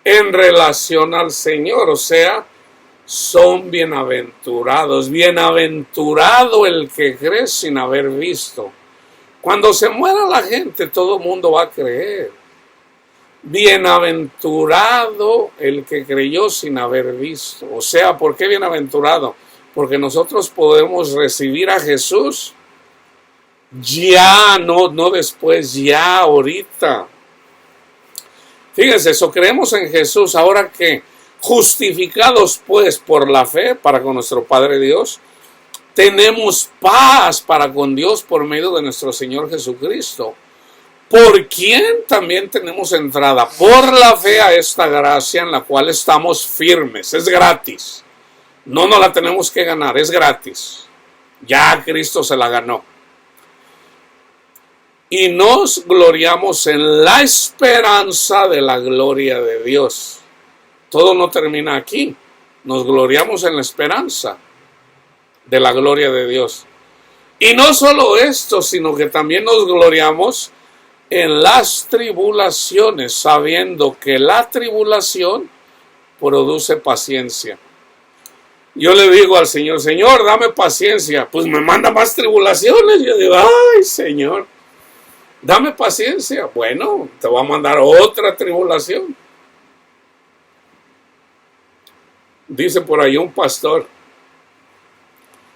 en relación al Señor, o sea, son bienaventurados. Bienaventurado el que cree sin haber visto. Cuando se muera la gente, todo el mundo va a creer. Bienaventurado el que creyó sin haber visto. O sea, ¿por qué bienaventurado? Porque nosotros podemos recibir a Jesús ya, no después, ya, ahorita. Fíjense, eso creemos en Jesús. Ahora que justificados pues por la fe para con nuestro Padre Dios, tenemos paz para con Dios por medio de nuestro Señor Jesucristo, por quien también tenemos entrada por la fe a esta gracia en la cual estamos firmes. Es gratis, no nos la tenemos que ganar, es gratis. Ya Cristo se la ganó. Y nos gloriamos en la esperanza de la gloria de Dios. Todo no termina aquí. Nos gloriamos en la esperanza de la gloria de Dios. Y no solo esto, sino que también nos gloriamos en las tribulaciones, sabiendo que la tribulación produce paciencia. Yo le digo al Señor, Señor, dame paciencia. Pues me manda más tribulaciones. Yo digo, ay, Señor, dame paciencia. Bueno, te voy a mandar otra tribulación. Dice por ahí un pastor,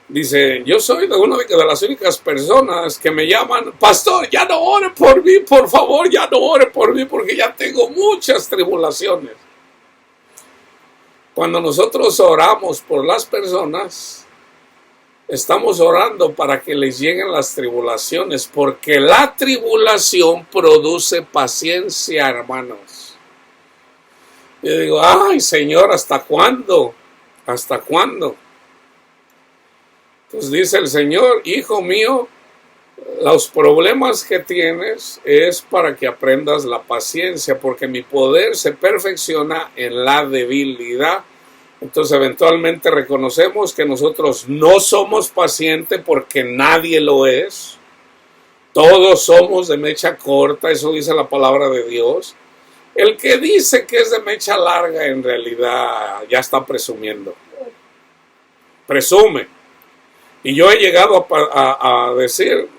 dice, yo soy de una de las únicas personas que me llaman, pastor, ya no ore por mí, por favor, ya no ore por mí, porque ya tengo muchas tribulaciones. Cuando nosotros oramos por las personas, estamos orando para que les lleguen las tribulaciones, porque la tribulación produce paciencia, hermanos. Yo digo, ay, Señor, ¿hasta cuándo? ¿Hasta cuándo? Entonces dice el Señor, hijo mío, los problemas que tienes es para que aprendas la paciencia, porque mi poder se perfecciona en la debilidad. Entonces eventualmente reconocemos que nosotros no somos pacientes porque nadie lo es. Todos somos de mecha corta, eso dice la palabra de Dios. El que dice que es de mecha larga en realidad ya está presumiendo. Presume. Y yo he llegado a decir,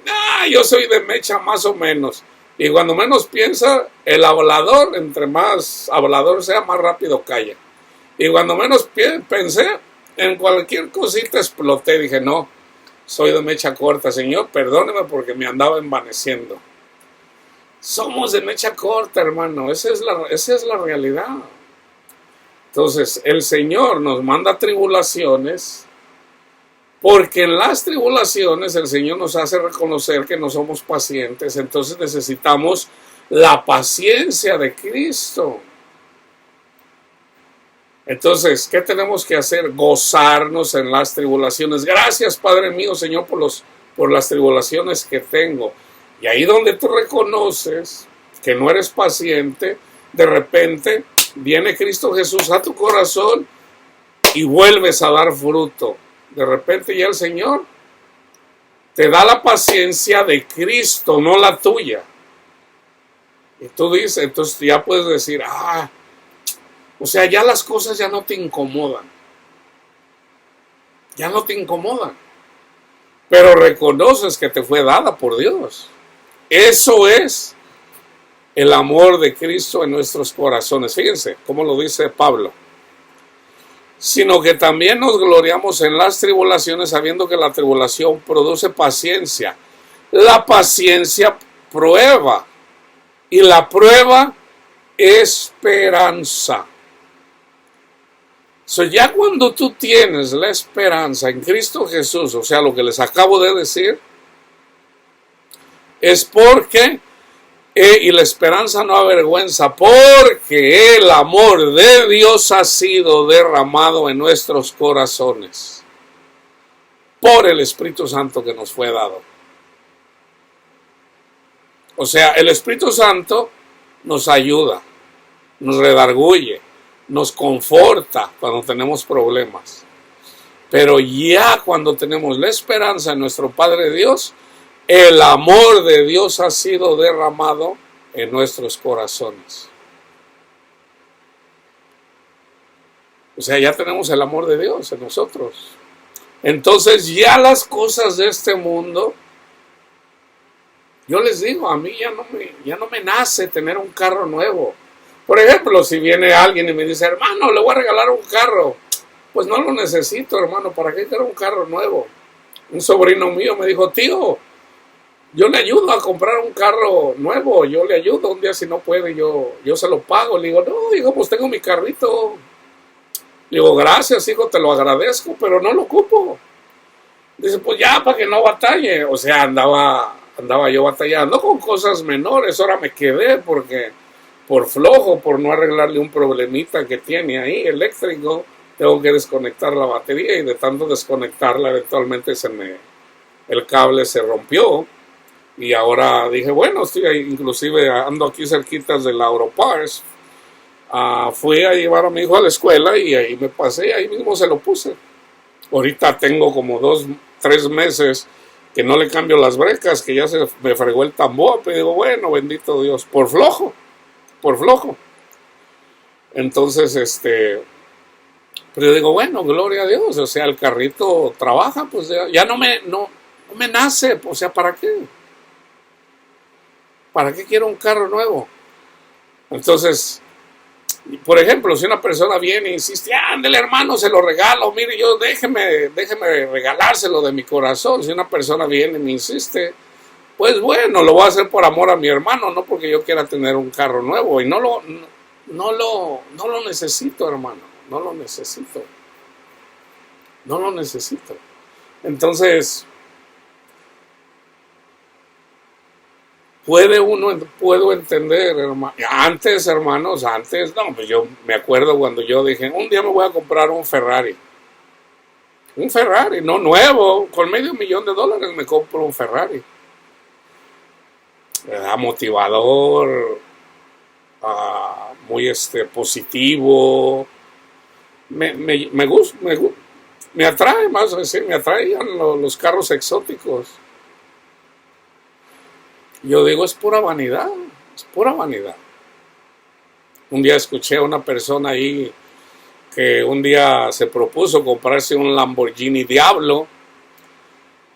yo soy de mecha más o menos. Y cuando menos piensa, el hablador, entre más hablador sea, más rápido calla. Y cuando menos pensé, en cualquier cosita exploté. Dije, no, soy de mecha corta, Señor, perdóneme porque me andaba envaneciendo. Somos de mecha corta, hermano, esa es la realidad. Entonces, el Señor nos manda tribulaciones, porque en las tribulaciones el Señor nos hace reconocer que no somos pacientes. Entonces necesitamos la paciencia de Cristo. Entonces, ¿qué tenemos que hacer? Gozarnos en las tribulaciones. Gracias, Padre mío, Señor, por las tribulaciones que tengo. Y ahí donde tú reconoces que no eres paciente, de repente viene Cristo Jesús a tu corazón y vuelves a dar fruto. De repente ya el Señor te da la paciencia de Cristo, no la tuya. Y tú dices, entonces ya puedes decir, o sea, ya las cosas ya no te incomodan. Ya no te incomodan. Pero reconoces que te fue dada por Dios. Eso es el amor de Cristo en nuestros corazones. Fíjense cómo lo dice Pablo. Sino que también nos gloriamos en las tribulaciones, sabiendo que la tribulación produce paciencia. La paciencia prueba. Y la prueba, esperanza. Ya cuando tú tienes la esperanza en Cristo Jesús, o sea, lo que les acabo de decir, es porque, y la esperanza no avergüenza, porque el amor de Dios ha sido derramado en nuestros corazones por el Espíritu Santo que nos fue dado. O sea, el Espíritu Santo nos ayuda, nos redarguye, nos conforta cuando tenemos problemas. Pero ya cuando tenemos la esperanza en nuestro Padre Dios, el amor de Dios ha sido derramado en nuestros corazones. O sea, ya tenemos el amor de Dios en nosotros. Entonces ya las cosas de este mundo, yo les digo, a mí ya no me nace tener un carro nuevo. Por ejemplo, si viene alguien y me dice, hermano, le voy a regalar un carro. Pues no lo necesito, hermano, ¿para qué quiero un carro nuevo? Un sobrino mío me dijo, tío, yo le ayudo a comprar un carro nuevo, yo le ayudo un día si no puede, yo se lo pago. Le digo, no, hijo, pues tengo mi carrito. Le digo, gracias, hijo, te lo agradezco, pero no lo ocupo. Dice, pues ya, para que no batalle. O sea, andaba yo batallando con cosas menores. Ahora me quedé porque por flojo, por no arreglarle un problemita que tiene ahí eléctrico, tengo que desconectar la batería y de tanto desconectarla eventualmente el cable se rompió. Y ahora dije, bueno, estoy ahí, inclusive ando aquí cerquitas de la Europars. Fui a llevar a mi hijo a la escuela y ahí me pasé, ahí mismo se lo puse. Ahorita tengo como 2-3 meses que no le cambio las brecas, que ya se me fregó el tambor. Pero digo, bueno, bendito Dios, por flojo. Entonces, pero yo digo, bueno, gloria a Dios, o sea, el carrito trabaja, pues ya no me nace, o sea, ¿para qué? ¿Para qué quiero un carro nuevo? Entonces, por ejemplo, si una persona viene e insiste, ándele hermano, se lo regalo, mire, déjeme regalárselo de mi corazón. Si una persona viene y me insiste, pues bueno, lo voy a hacer por amor a mi hermano, no porque yo quiera tener un carro nuevo. Y no lo necesito, hermano, no lo necesito. Entonces, puedo entender, hermano. Antes, hermanos, no, pues yo me acuerdo cuando yo dije, un día me voy a comprar un Ferrari. Un Ferrari, no nuevo, con $500,000 me compro un Ferrari. Motivador, muy positivo. Me gusta, me atrae más, me atraían los carros exóticos. Yo digo, es pura vanidad. Un día escuché a una persona ahí que un día se propuso comprarse un Lamborghini Diablo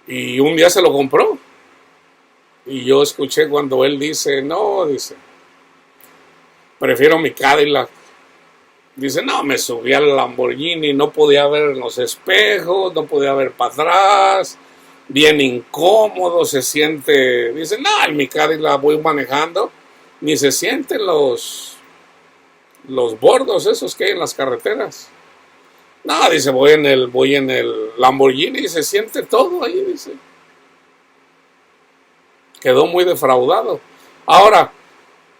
Y un día se lo compró. Y yo escuché cuando él dice, no, dice, prefiero mi Cadillac. Dice, no, me subí al Lamborghini, no podía ver en los espejos, no podía ver para atrás, bien incómodo, se siente, dice, no, en mi Cadillac voy manejando, ni se sienten los bordos esos que hay en las carreteras. No, dice, voy en el Lamborghini y se siente todo ahí, dice. Quedó muy defraudado. Ahora,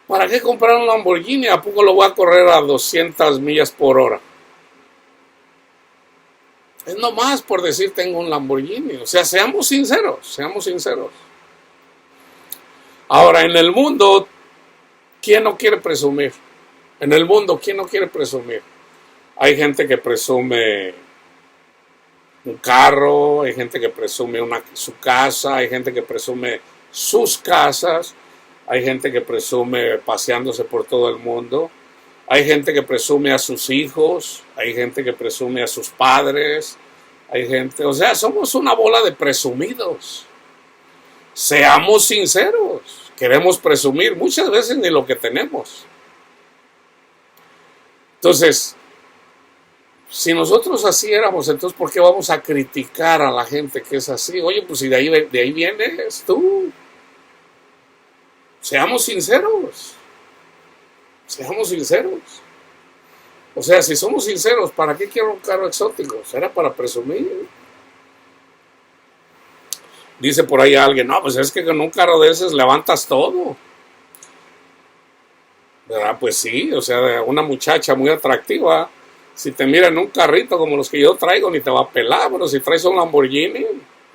¿para qué comprar un Lamborghini? ¿A poco lo voy a correr a 200 millas por hora? Es nomás por decir tengo un Lamborghini. O sea, seamos sinceros, seamos sinceros. Ahora, en el mundo, ¿quién no quiere presumir? En el mundo, ¿quién no quiere presumir? Hay gente que presume un carro, hay gente que presume su casa, hay gente que presume sus casas, hay gente que presume paseándose por todo el mundo, hay gente que presume a sus hijos, hay gente que presume a sus padres, hay gente, o sea, somos una bola de presumidos. Seamos sinceros, queremos presumir muchas veces ni lo que tenemos. Entonces, si nosotros así éramos, entonces ¿por qué vamos a criticar a la gente que es así? Oye, pues si de ahí vienes tú. Seamos sinceros. Seamos sinceros. O sea, si somos sinceros, ¿para qué quiero un carro exótico? ¿Será para presumir? Dice por ahí alguien, no, pues es que con un carro de esos levantas todo. ¿Verdad? Pues sí, o sea, una muchacha muy atractiva, si te mira en un carrito como los que yo traigo, ni te va a pelar, pero si traes un Lamborghini,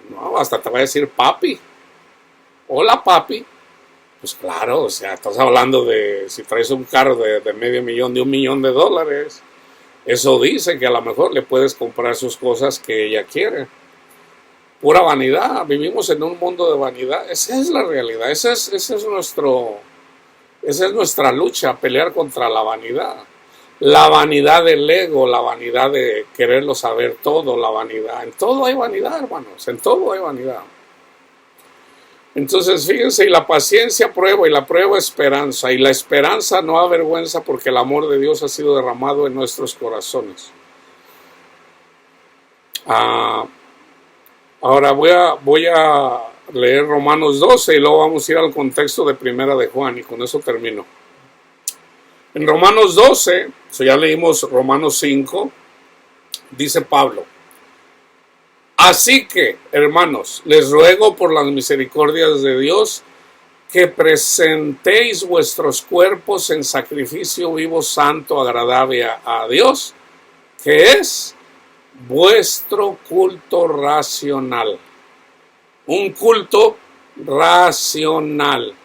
no, hasta te va a decir papi. Hola papi. Pues claro, o sea, estás hablando de si traes un carro de medio millón, de $1,000,000. Eso dice que a lo mejor le puedes comprar sus cosas que ella quiere. Pura vanidad, vivimos en un mundo de vanidad. Esa es la realidad, esa es nuestra lucha, pelear contra la vanidad. La vanidad del ego, la vanidad de quererlo saber todo, la vanidad. En todo hay vanidad, hermanos, en todo hay vanidad. Entonces, fíjense, y la paciencia prueba, y la prueba esperanza, y la esperanza no avergüenza porque el amor de Dios ha sido derramado en nuestros corazones. Ahora voy a leer Romanos 12 y luego vamos a ir al contexto de Primera de Juan y con eso termino. En Romanos 12, ya leímos Romanos 5, dice Pablo, así que, hermanos, les ruego por las misericordias de Dios que presentéis vuestros cuerpos en sacrificio vivo, santo, agradable a Dios, que es vuestro culto racional. Un culto racional.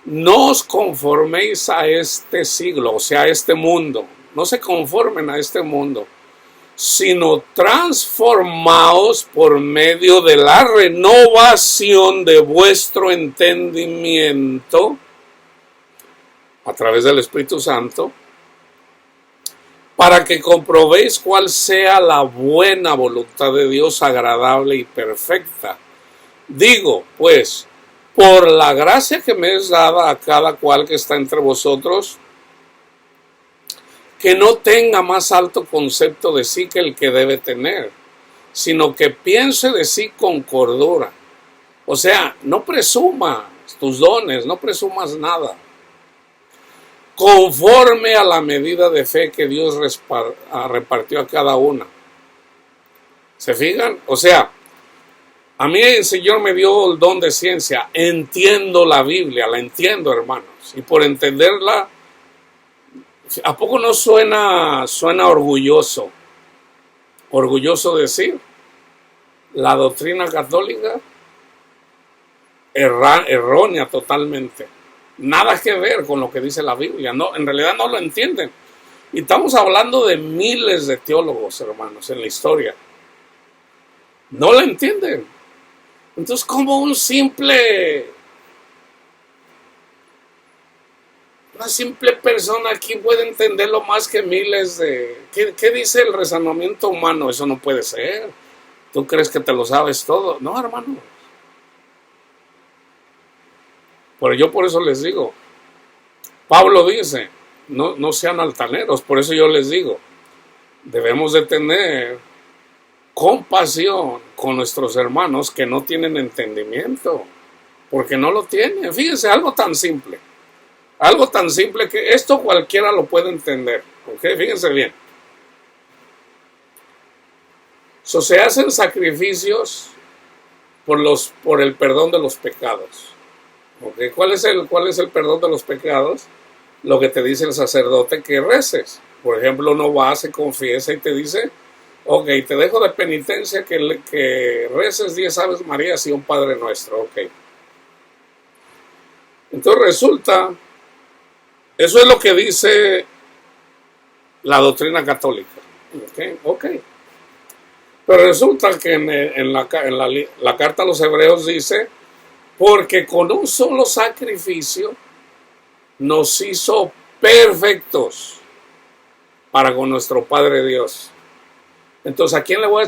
No os conforméis a este siglo, o sea, a este mundo. No se conformen a este mundo, sino transformaos por medio de la renovación de vuestro entendimiento a través del Espíritu Santo, para que comprobéis cuál sea la buena voluntad de Dios, agradable y perfecta. Digo, pues, por la gracia que me es dada a cada cual que está entre vosotros, que no tenga más alto concepto de sí que el que debe tener, sino que piense de sí con cordura. O sea, no presumas tus dones, no presumas nada. Conforme a la medida de fe que Dios repartió a cada una. ¿Se fijan? O sea, a mí el Señor me dio el don de ciencia. Entiendo la Biblia, la entiendo, hermanos. Y por entenderla, ¿a poco no suena orgulloso? Orgulloso decir, la doctrina católica, errónea totalmente. Nada que ver con lo que dice la Biblia. No, en realidad no lo entienden. Y estamos hablando de miles de teólogos, hermanos, en la historia. No lo entienden. Entonces, ¿cómo una simple persona aquí puede entenderlo más que miles de... ¿Qué dice el razonamiento humano? Eso no puede ser. ¿Tú crees que te lo sabes todo? No, hermano. Pero yo por eso les digo, Pablo dice, no sean altaneros, por eso yo les digo, debemos de tener compasión con nuestros hermanos que no tienen entendimiento, porque no lo tienen. Fíjense, algo tan simple que esto cualquiera lo puede entender, ¿ok? Fíjense bien. Se hacen sacrificios por el perdón de los pecados. ¿Okay? ¿Cuál es el perdón de los pecados? Lo que te dice el sacerdote que reces. Por ejemplo, uno va, se confiesa y te dice, ok, te dejo de penitencia que reces 10 Aves Marías y un Padre Nuestro. Ok. Entonces resulta, eso es lo que dice la doctrina católica. Ok. Pero resulta que en la carta a los Hebreos dice, porque con un solo sacrificio nos hizo perfectos para con nuestro Padre Dios. Entonces, ¿a quién le voy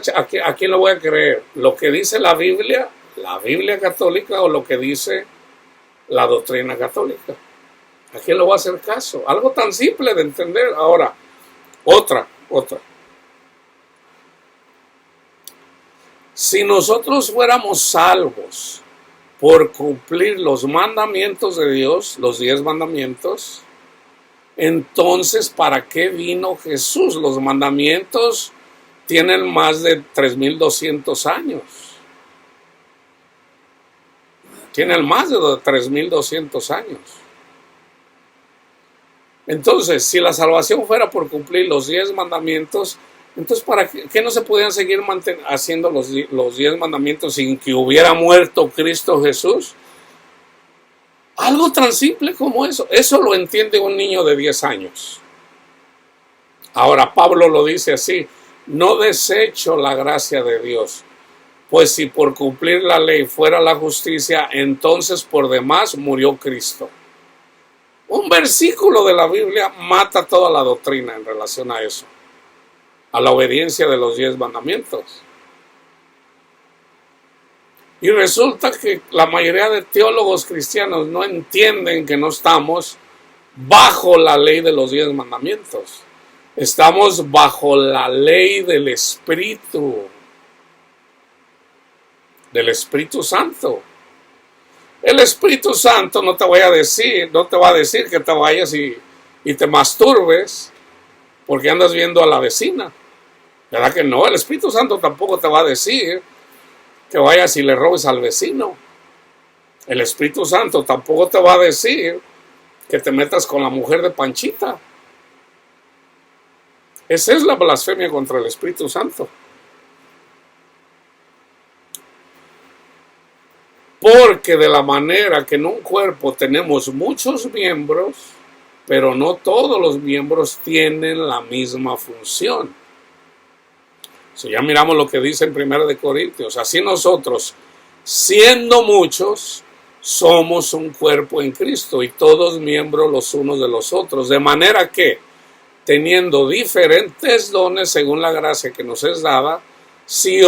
a creer? ¿Lo que dice la Biblia católica, o lo que dice la doctrina católica? ¿A quién le voy a hacer caso? Algo tan simple de entender. Ahora, otra. Si nosotros fuéramos salvos por cumplir los mandamientos de Dios, los 10 mandamientos, entonces, ¿para qué vino Jesús? Los mandamientos tienen más de 3,200 años. Tienen más de 3,200 años. Entonces, si la salvación fuera por cumplir los 10 mandamientos, entonces, ¿para qué no se podían seguir haciendo los 10 mandamientos sin que hubiera muerto Cristo Jesús? Algo tan simple como eso. Eso lo entiende un niño de 10 años. Ahora, Pablo lo dice así: no desecho la gracia de Dios, pues si por cumplir la ley fuera la justicia, entonces por demás murió Cristo. Un versículo de la Biblia mata toda la doctrina en relación a eso, a la obediencia de los 10 mandamientos. Y resulta que la mayoría de teólogos cristianos no entienden que no estamos bajo la ley de los 10 mandamientos. Estamos bajo la ley del Espíritu Santo. El Espíritu Santo no te va a decir que te vayas y te masturbes porque andas viendo a la vecina. ¿Verdad que no? El Espíritu Santo tampoco te va a decir que vayas y le robes al vecino. El Espíritu Santo tampoco te va a decir que te metas con la mujer de Panchita. Esa es la blasfemia contra el Espíritu Santo. Porque de la manera que en un cuerpo tenemos muchos miembros, pero no todos los miembros tienen la misma función. Si ya miramos lo que dice en 1 Corintios, así nosotros, siendo muchos, somos un cuerpo en Cristo y todos miembros los unos de los otros. De manera que, teniendo diferentes dones según la gracia que nos es dada, si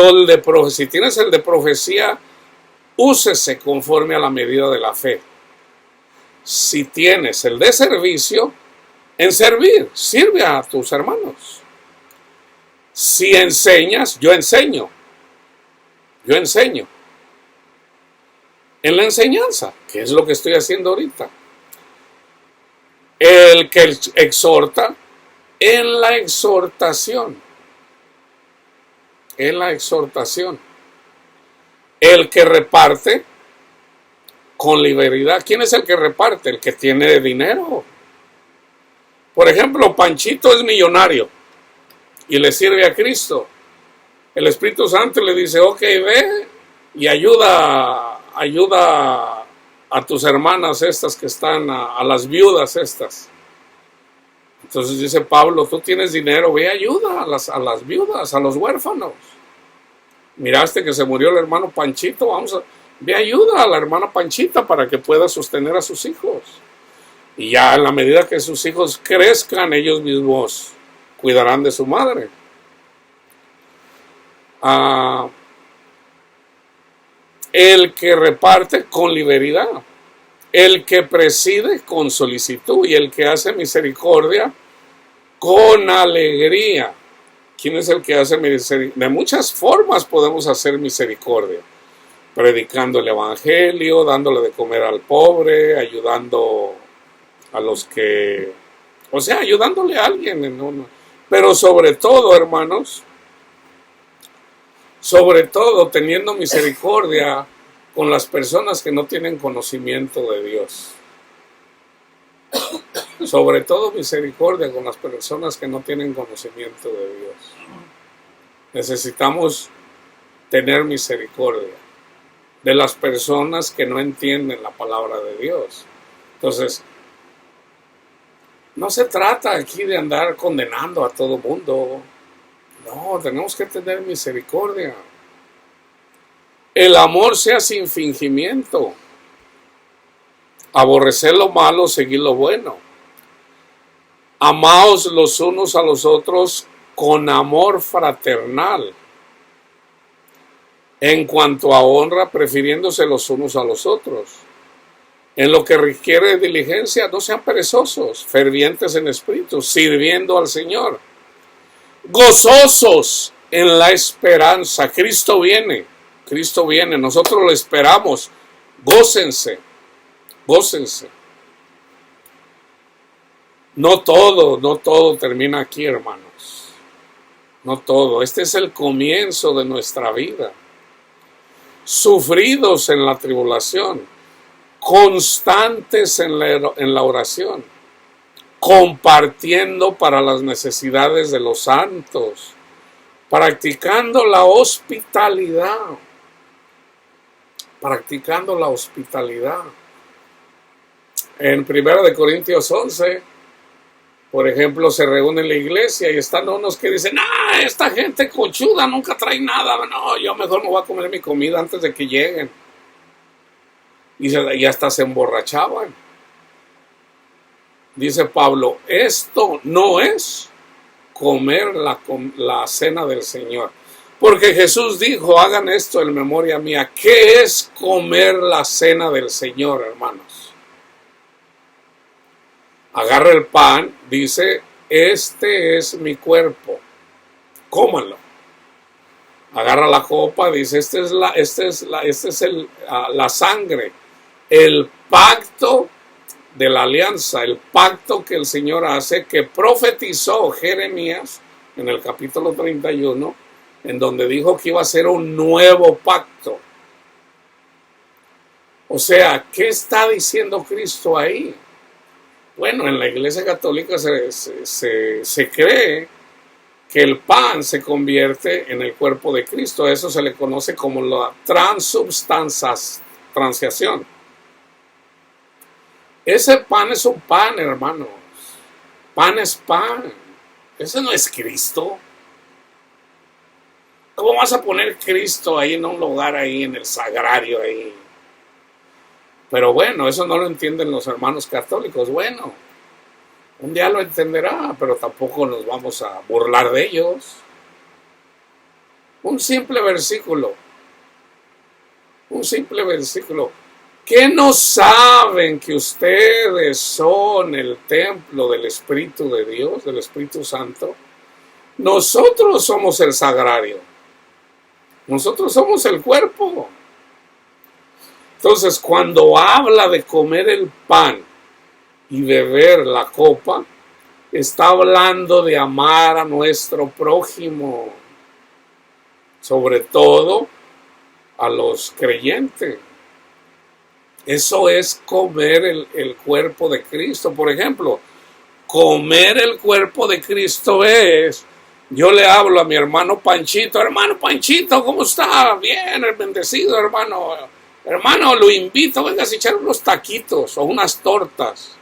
tienes el de profecía, úsese conforme a la medida de la fe. Si tienes el de servicio, en servir, sirve a tus hermanos. Si enseñas, yo enseño. En la enseñanza, que es lo que estoy haciendo ahorita. El que exhorta, en la exhortación. El que reparte, con liberalidad. ¿Quién es el que reparte? El que tiene dinero. Por ejemplo, Panchito es millonario y le sirve a Cristo. El Espíritu Santo le dice, ok, ve y ayuda a tus hermanas estas que están, a las viudas estas. Entonces dice Pablo, tú tienes dinero, ve y ayuda a las viudas, a los huérfanos. Miraste que se murió el hermano Panchito, ve ayuda a la hermana Panchita para que pueda sostener a sus hijos. Y ya en la medida que sus hijos crezcan, ellos mismos cuidarán de su madre. el que reparte con liberalidad, el que preside con solicitud y el que hace misericordia con alegría. ¿Quién es el que hace misericordia? De muchas formas podemos hacer misericordia. Predicando el evangelio, dándole de comer al pobre, ayudando a los que... O sea, ayudándole a alguien. Pero sobre todo, hermanos, sobre todo teniendo misericordia con las personas que no tienen conocimiento de Dios. Sobre todo misericordia con las personas que no tienen conocimiento de Dios. Necesitamos tener misericordia de las personas que no entienden la palabra de Dios. Entonces, no se trata aquí de andar condenando a todo mundo. No, tenemos que tener misericordia. El amor sea sin fingimiento. Aborrecer lo malo, seguir lo bueno. Amaos los unos a los otros con amor fraternal. En cuanto a honra, prefiriéndose los unos a los otros. En lo que requiere diligencia, no sean perezosos, fervientes en espíritu, sirviendo al Señor. Gozosos en la esperanza. Cristo viene, nosotros lo esperamos. Gócense, gócense. No todo termina aquí, hermanos. No todo. Este es el comienzo de nuestra vida. Sufridos en la tribulación, constantes en la oración, compartiendo para las necesidades de los santos, practicando la hospitalidad, En 1 Corintios 11, por ejemplo, se reúne en la iglesia y están unos que dicen, esta gente conchuda nunca trae nada, no, yo mejor me voy a comer mi comida antes de que lleguen. Y hasta se emborrachaban. Dice Pablo, esto no es comer la cena del Señor. Porque Jesús dijo, hagan esto en memoria mía. ¿Qué es comer la cena del Señor, hermanos? Agarra el pan, dice, este es mi cuerpo, cómanlo. Agarra la copa, dice, esta es la sangre, el pacto de la alianza, el pacto que el Señor hace, que profetizó Jeremías en el capítulo 31, en donde dijo que iba a ser un nuevo pacto. O sea, ¿qué está diciendo Cristo ahí? Bueno, en la Iglesia Católica se cree que el pan se convierte en el cuerpo de Cristo. Eso se le conoce como la transubstanciación. Ese pan es un pan, hermanos. Pan es pan. Ese no es Cristo. ¿Cómo vas a poner Cristo ahí en un lugar ahí, en el sagrario ahí? Pero bueno, eso no lo entienden los hermanos católicos. Bueno, un día lo entenderá, pero tampoco nos vamos a burlar de ellos. Un simple versículo. ¿Qué no saben que ustedes son el templo del Espíritu de Dios, del Espíritu Santo? Nosotros somos el sagrario. Nosotros somos el cuerpo. Entonces, cuando habla de comer el pan y beber la copa, está hablando de amar a nuestro prójimo, sobre todo a los creyentes. Eso es comer el cuerpo de Cristo. Por ejemplo, comer el cuerpo de Cristo es, yo le hablo a mi hermano Panchito, ¿cómo está? Bien, el bendecido hermano. Hermano, lo invito, venga a echar unos taquitos o unas tortas.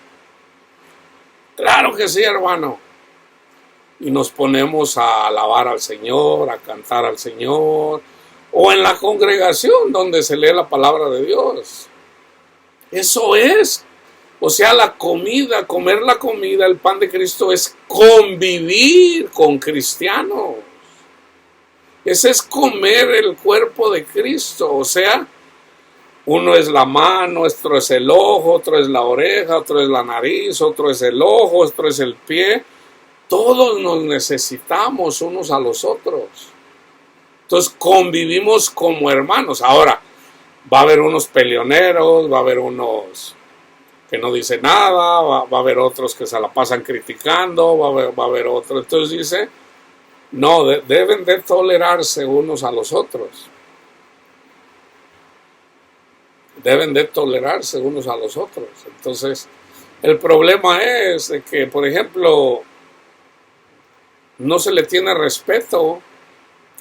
Claro que sí, hermano. Y nos ponemos a alabar al Señor, a cantar al Señor, o en la congregación donde se lee la palabra de Dios. Eso es, o sea, la comida, comer la comida, el pan de Cristo es convivir con cristianos. Ese es comer el cuerpo de Cristo, o sea, Uno es la mano, otro es el ojo, otro es la oreja, otro es la nariz, otro es el ojo, otro es el pie. Todos nos necesitamos unos a los otros. Entonces convivimos como hermanos. Ahora, va a haber unos peleoneros, va a haber unos que no dicen nada, va a haber otros que se la pasan criticando, va a haber otros. Entonces dice, no, deben de tolerarse unos a los otros. Deben de tolerarse unos a los otros. Entonces, el problema es de que, por ejemplo, no se le tiene respeto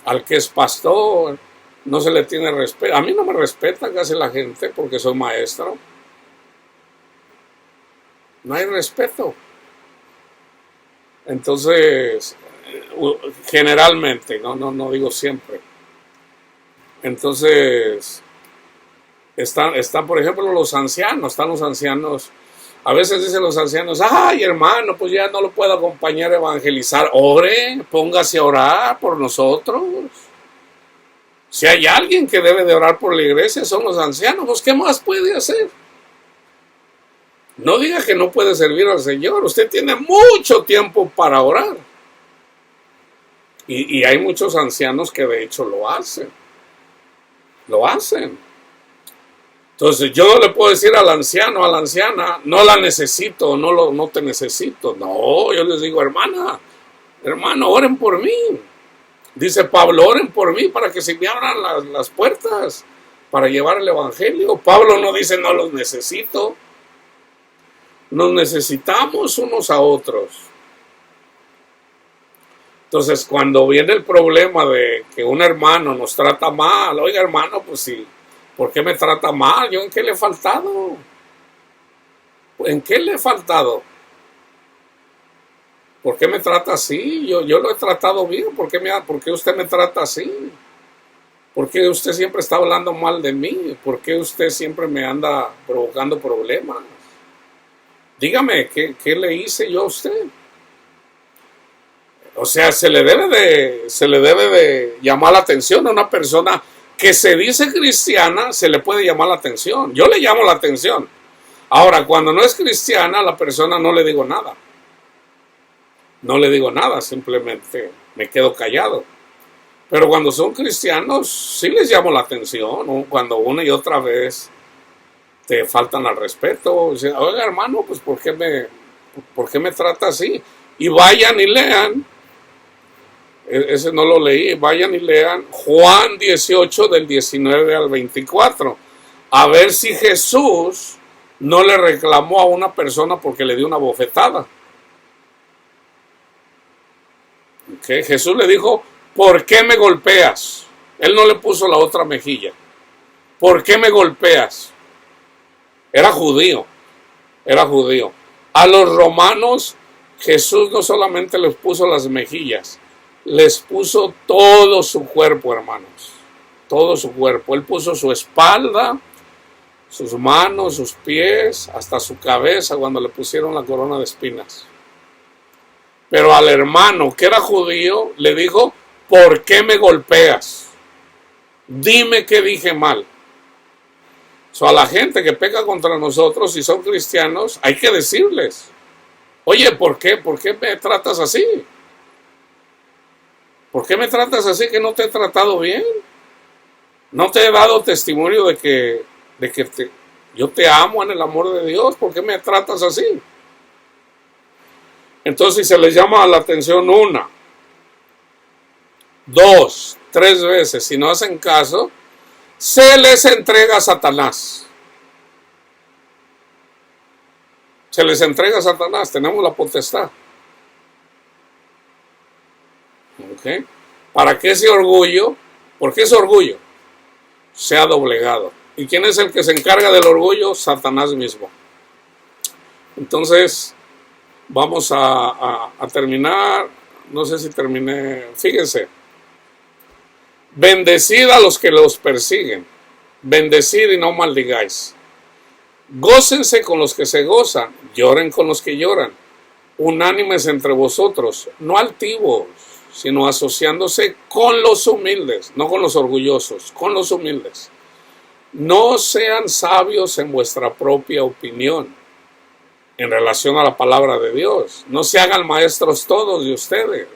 al que es pastor, no se le tiene respeto. A mí no me respeta casi la gente porque soy maestro. No hay respeto. Entonces, generalmente, no digo siempre. Entonces, están, por ejemplo, los ancianos. Están los ancianos. A veces dicen los ancianos, ay, hermano, pues ya no lo puedo acompañar a evangelizar. Ore, póngase a orar por nosotros. Si hay alguien que debe de orar por la iglesia, son los ancianos. Pues, ¿qué más puede hacer? No diga que no puede servir al Señor. Usted tiene mucho tiempo para orar. Y hay muchos ancianos que de hecho lo hacen. Lo hacen. Entonces yo no le puedo decir al anciano, a la anciana, no la necesito, no te necesito. No, yo les digo, hermano, oren por mí. Dice Pablo, oren por mí para que se me abran las puertas para llevar el evangelio. Pablo no dice, no los necesito. Nos necesitamos unos a otros. Entonces, cuando viene el problema de que un hermano nos trata mal, oiga, hermano, pues sí, ¿por qué me trata mal? ¿Yo en qué le he faltado? ¿En qué le he faltado? ¿Por qué me trata así? Yo lo he tratado bien. ¿Por qué usted me trata así? ¿Por qué usted siempre está hablando mal de mí? ¿Por qué usted siempre me anda provocando problemas? Dígame, ¿qué le hice yo a usted? O sea, se le debe de llamar la atención a una persona que se dice cristiana, se le puede llamar la atención. Yo le llamo la atención. Ahora, cuando no es cristiana, a la persona no le digo nada. No le digo nada, simplemente me quedo callado. Pero cuando son cristianos, sí les llamo la atención, ¿no? Cuando una y otra vez te faltan al respeto. Oiga, hermano, pues ¿por qué me trata así? Y vayan y lean, ese no lo leí, vayan y lean Juan 18 del 19 al 24, a ver si Jesús no le reclamó a una persona porque le dio una bofetada. ¿Okay? Jesús le dijo, ¿por qué me golpeas? Él no le puso la otra mejilla. ¿Por qué me golpeas? Era judío. A los romanos Jesús no solamente les puso las mejillas, les puso todo su cuerpo, hermanos. Todo su cuerpo. Él puso su espalda, sus manos, sus pies, hasta su cabeza cuando le pusieron la corona de espinas. Pero al hermano que era judío le dijo, ¿por qué me golpeas? Dime qué dije mal. A la gente que peca contra nosotros, si son cristianos, hay que decirles, oye, ¿por qué me tratas así? ¿Por qué me tratas así que no te he tratado bien? ¿No te he dado testimonio de que yo te amo en el amor de Dios? ¿Por qué me tratas así? Entonces, si se les llama la atención 1, 2, 3 veces, si no hacen caso, se les entrega a Satanás. Se les entrega a Satanás. Tenemos la potestad. ¿Okay? Para que ese orgullo, porque ese orgullo sea doblegado. ¿Y quién es el que se encarga del orgullo? Satanás mismo. Entonces, vamos a terminar. No sé si terminé. Fíjense. Bendecid a los que los persiguen. Bendecid y no maldigáis. Gócense con los que se gozan. Lloren con los que lloran. Unánimes entre vosotros, no altivos, sino asociándose con los humildes, no con los orgullosos, con los humildes. No sean sabios en vuestra propia opinión en relación a la palabra de Dios. No se hagan maestros todos de ustedes.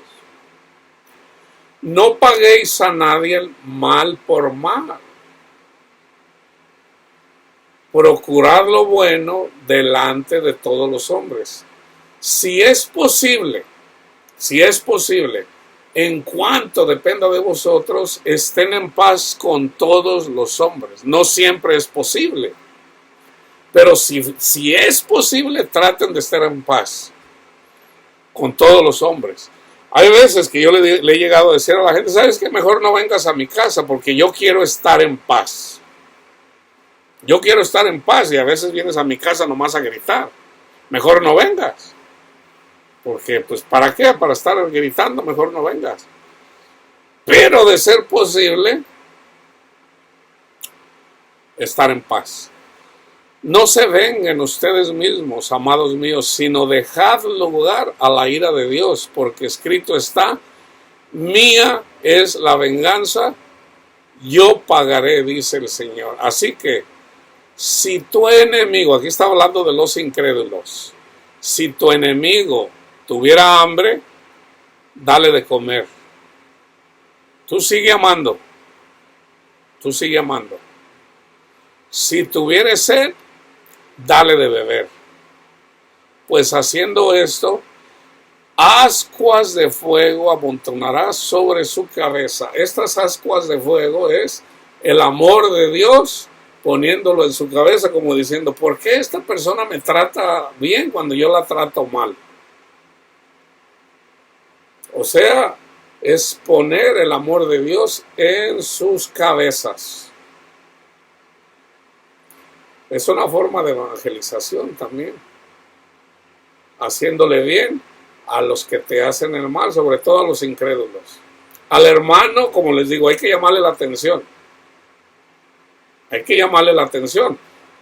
No paguéis a nadie mal por mal. Procurad lo bueno delante de todos los hombres. Si es posible, en cuanto dependa de vosotros, estén en paz con todos los hombres. No siempre es posible, pero si es posible, traten de estar en paz con todos los hombres. Hay veces que yo le he llegado a decir a la gente, ¿sabes qué? Mejor no vengas a mi casa porque yo quiero estar en paz. Yo quiero estar en paz y a veces vienes a mi casa nomás a gritar. Mejor no vengas. Porque, pues, ¿para qué? Para estar gritando, mejor no vengas. Pero de ser posible, estar en paz. No se vengan ustedes mismos, amados míos, sino dejad lugar a la ira de Dios, porque escrito está, mía es la venganza, yo pagaré, dice el Señor. Así que, si tu enemigo, aquí está hablando de los incrédulos, si tu enemigo tuviera hambre, dale de comer. Tú sigue amando. Si tuviere sed, dale de beber. Pues haciendo esto, ascuas de fuego amontonará sobre su cabeza. Estas ascuas de fuego es el amor de Dios poniéndolo en su cabeza, como diciendo, ¿por qué esta persona me trata bien cuando yo la trato mal? O sea, es poner el amor de Dios en sus cabezas. Es una forma de evangelización también. Haciéndole bien a los que te hacen el mal, sobre todo a los incrédulos. Al hermano, como les digo, hay que llamarle la atención.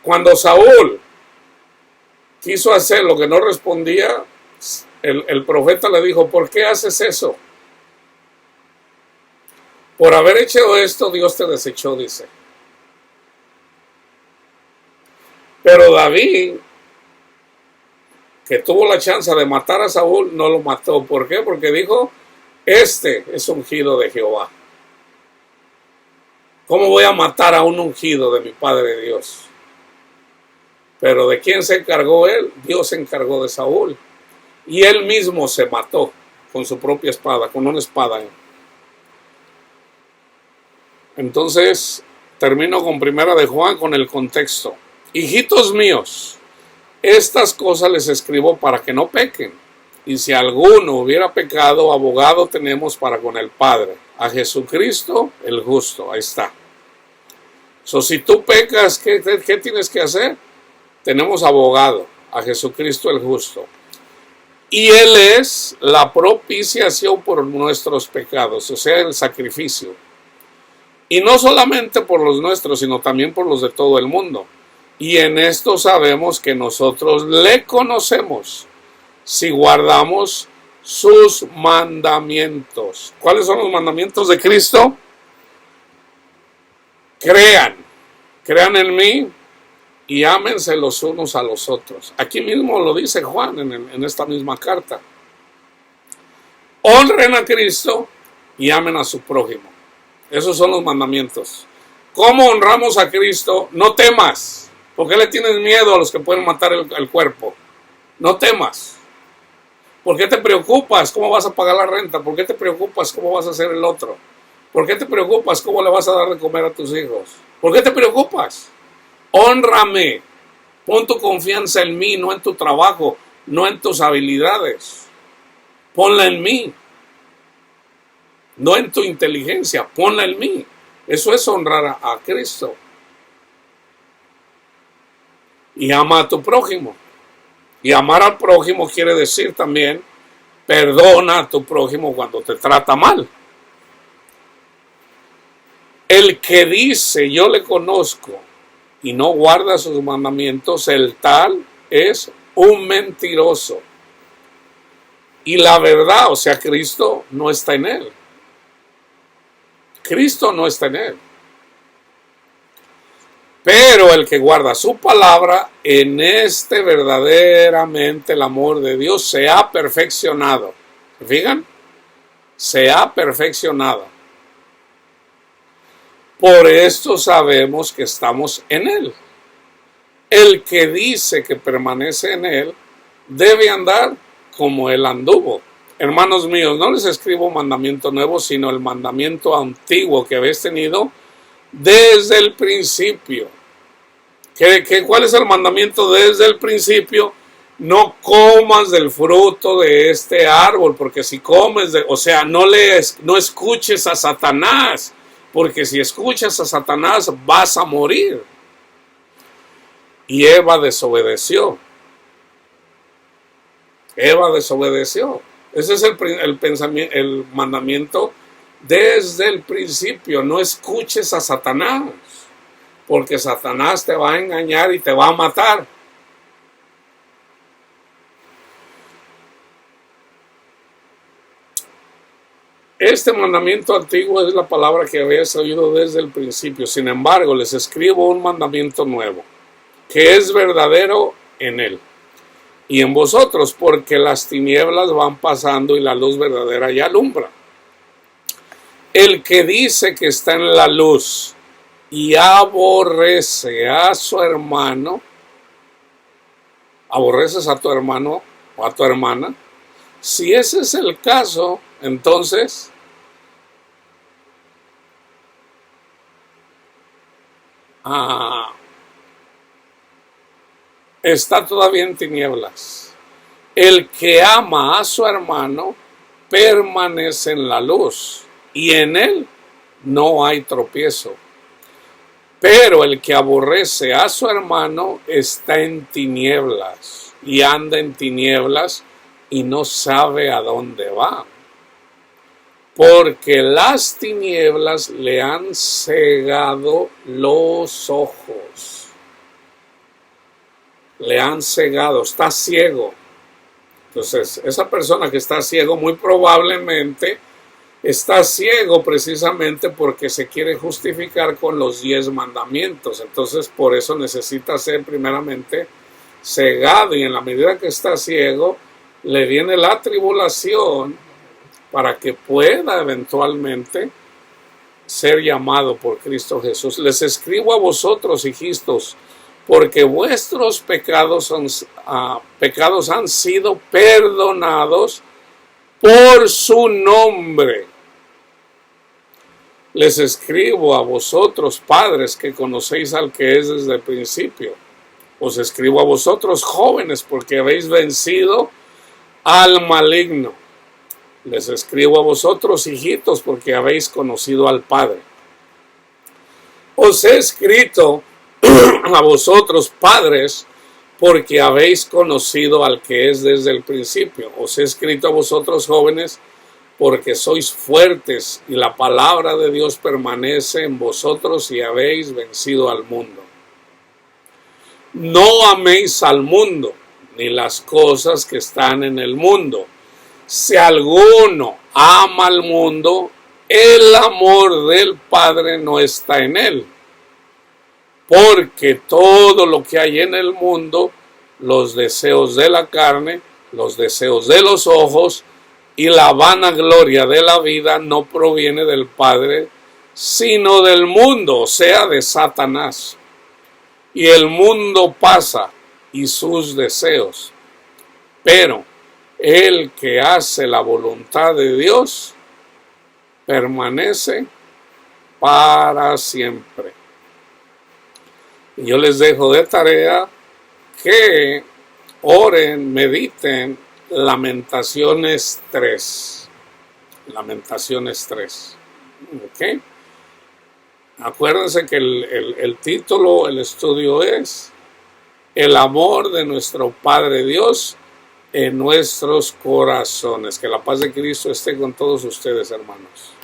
Cuando Saúl quiso hacer lo que no respondía, el profeta le dijo, ¿por qué haces eso? Por haber hecho esto, Dios te desechó, dice. Pero David, que tuvo la chance de matar a Saúl, no lo mató. ¿Por qué? Porque dijo, este es ungido de Jehová. ¿Cómo voy a matar a un ungido de mi Padre Dios? Pero ¿de quién se encargó él? Dios se encargó de Saúl. Y él mismo se mató con su propia espada, con una espada. Entonces, termino con Primera de Juan con el contexto. Hijitos míos, estas cosas les escribo para que no pequen. Y si alguno hubiera pecado, abogado tenemos para con el Padre, a Jesucristo el justo. Ahí está. Si tú pecas, ¿qué tienes que hacer? Tenemos abogado, a Jesucristo el justo. Y Él es la propiciación por nuestros pecados, o sea, el sacrificio. Y no solamente por los nuestros, sino también por los de todo el mundo. Y en esto sabemos que nosotros le conocemos si guardamos sus mandamientos. ¿Cuáles son los mandamientos de Cristo? Crean en mí y ámense los unos a los otros. Aquí mismo lo dice Juan en esta misma carta. Honren a Cristo y amen a su prójimo. Esos son los mandamientos. ¿Cómo honramos a Cristo? No temas. ¿Por qué le tienes miedo a los que pueden matar el cuerpo? No temas. ¿Por qué te preocupas? ¿Cómo vas a pagar la renta? ¿Por qué te preocupas? ¿Cómo vas a hacer el otro? ¿Por qué te preocupas? ¿Cómo le vas a dar de comer a tus hijos? ¿Por qué te preocupas? Hónrame. Pon tu confianza en mí, no en tu trabajo, no en tus habilidades. Ponla en mí. No en tu inteligencia, ponla en mí. Eso es honrar a Cristo. Y ama a tu prójimo. Y amar al prójimo quiere decir también perdona a tu prójimo cuando te trata mal. El que dice yo le conozco y no guarda sus mandamientos, el tal es un mentiroso. Y la verdad, o sea, Cristo no está en él. Cristo no está en él. Pero el que guarda su palabra, en este verdaderamente el amor de Dios se ha perfeccionado. ¿Se fijan? Se ha perfeccionado. Por esto sabemos que estamos en Él. El que dice que permanece en Él debe andar como Él anduvo. Hermanos míos, no les escribo un mandamiento nuevo, sino el mandamiento antiguo que habéis tenido desde el principio. ¿Cuál es el mandamiento desde el principio? No comas del fruto de este árbol, porque si comes, no escuches a Satanás, porque si escuchas a Satanás vas a morir. Y Eva desobedeció. Ese es el mandamiento desde el principio. No escuches a Satanás, porque Satanás te va a engañar y te va a matar. Este mandamiento antiguo es la palabra que habéis oído desde el principio. Sin embargo, les escribo un mandamiento nuevo, que es verdadero en Él y en vosotros, porque las tinieblas van pasando y la luz verdadera ya alumbra. El que dice que está en la luz y aborrece a su hermano, aborreces a tu hermano o a tu hermana, si ese es el caso, entonces está todavía en tinieblas. El que ama a su hermano permanece en la luz y en él no hay tropiezo. Pero el que aborrece a su hermano está en tinieblas y anda en tinieblas y no sabe a dónde va, porque las tinieblas le han cegado los ojos. Le han cegado, está ciego. Entonces, esa persona que está ciego muy probablemente está ciego precisamente porque se quiere justificar con los 10 mandamientos. Entonces, por eso necesita ser primeramente cegado, y en la medida que está ciego, le viene la tribulación para que pueda eventualmente ser llamado por Cristo Jesús. Les escribo a vosotros, hijitos, porque vuestros pecados han sido perdonados por su nombre. Les escribo a vosotros, padres, que conocéis al que es desde el principio. Os escribo a vosotros, jóvenes, porque habéis vencido al maligno. Les escribo a vosotros, hijitos, porque habéis conocido al Padre. Os he escrito a vosotros, padres, porque habéis conocido al que es desde el principio. Os he escrito a vosotros, jóvenes, porque sois fuertes y la palabra de Dios permanece en vosotros y habéis vencido al mundo. No améis al mundo, ni las cosas que están en el mundo. Si alguno ama al mundo, el amor del Padre no está en él. Porque todo lo que hay en el mundo, los deseos de la carne, los deseos de los ojos y la vanagloria de la vida no proviene del Padre, sino del mundo, o sea, de Satanás. Y el mundo pasa y sus deseos, pero el que hace la voluntad de Dios permanece para siempre. Y yo les dejo de tarea que oren, mediten Lamentaciones 3. Lamentaciones 3. ¿Ok? Acuérdense que el título, el estudio es El amor de nuestro Padre Dios en nuestros corazones. Que la paz de Cristo esté con todos ustedes, hermanos.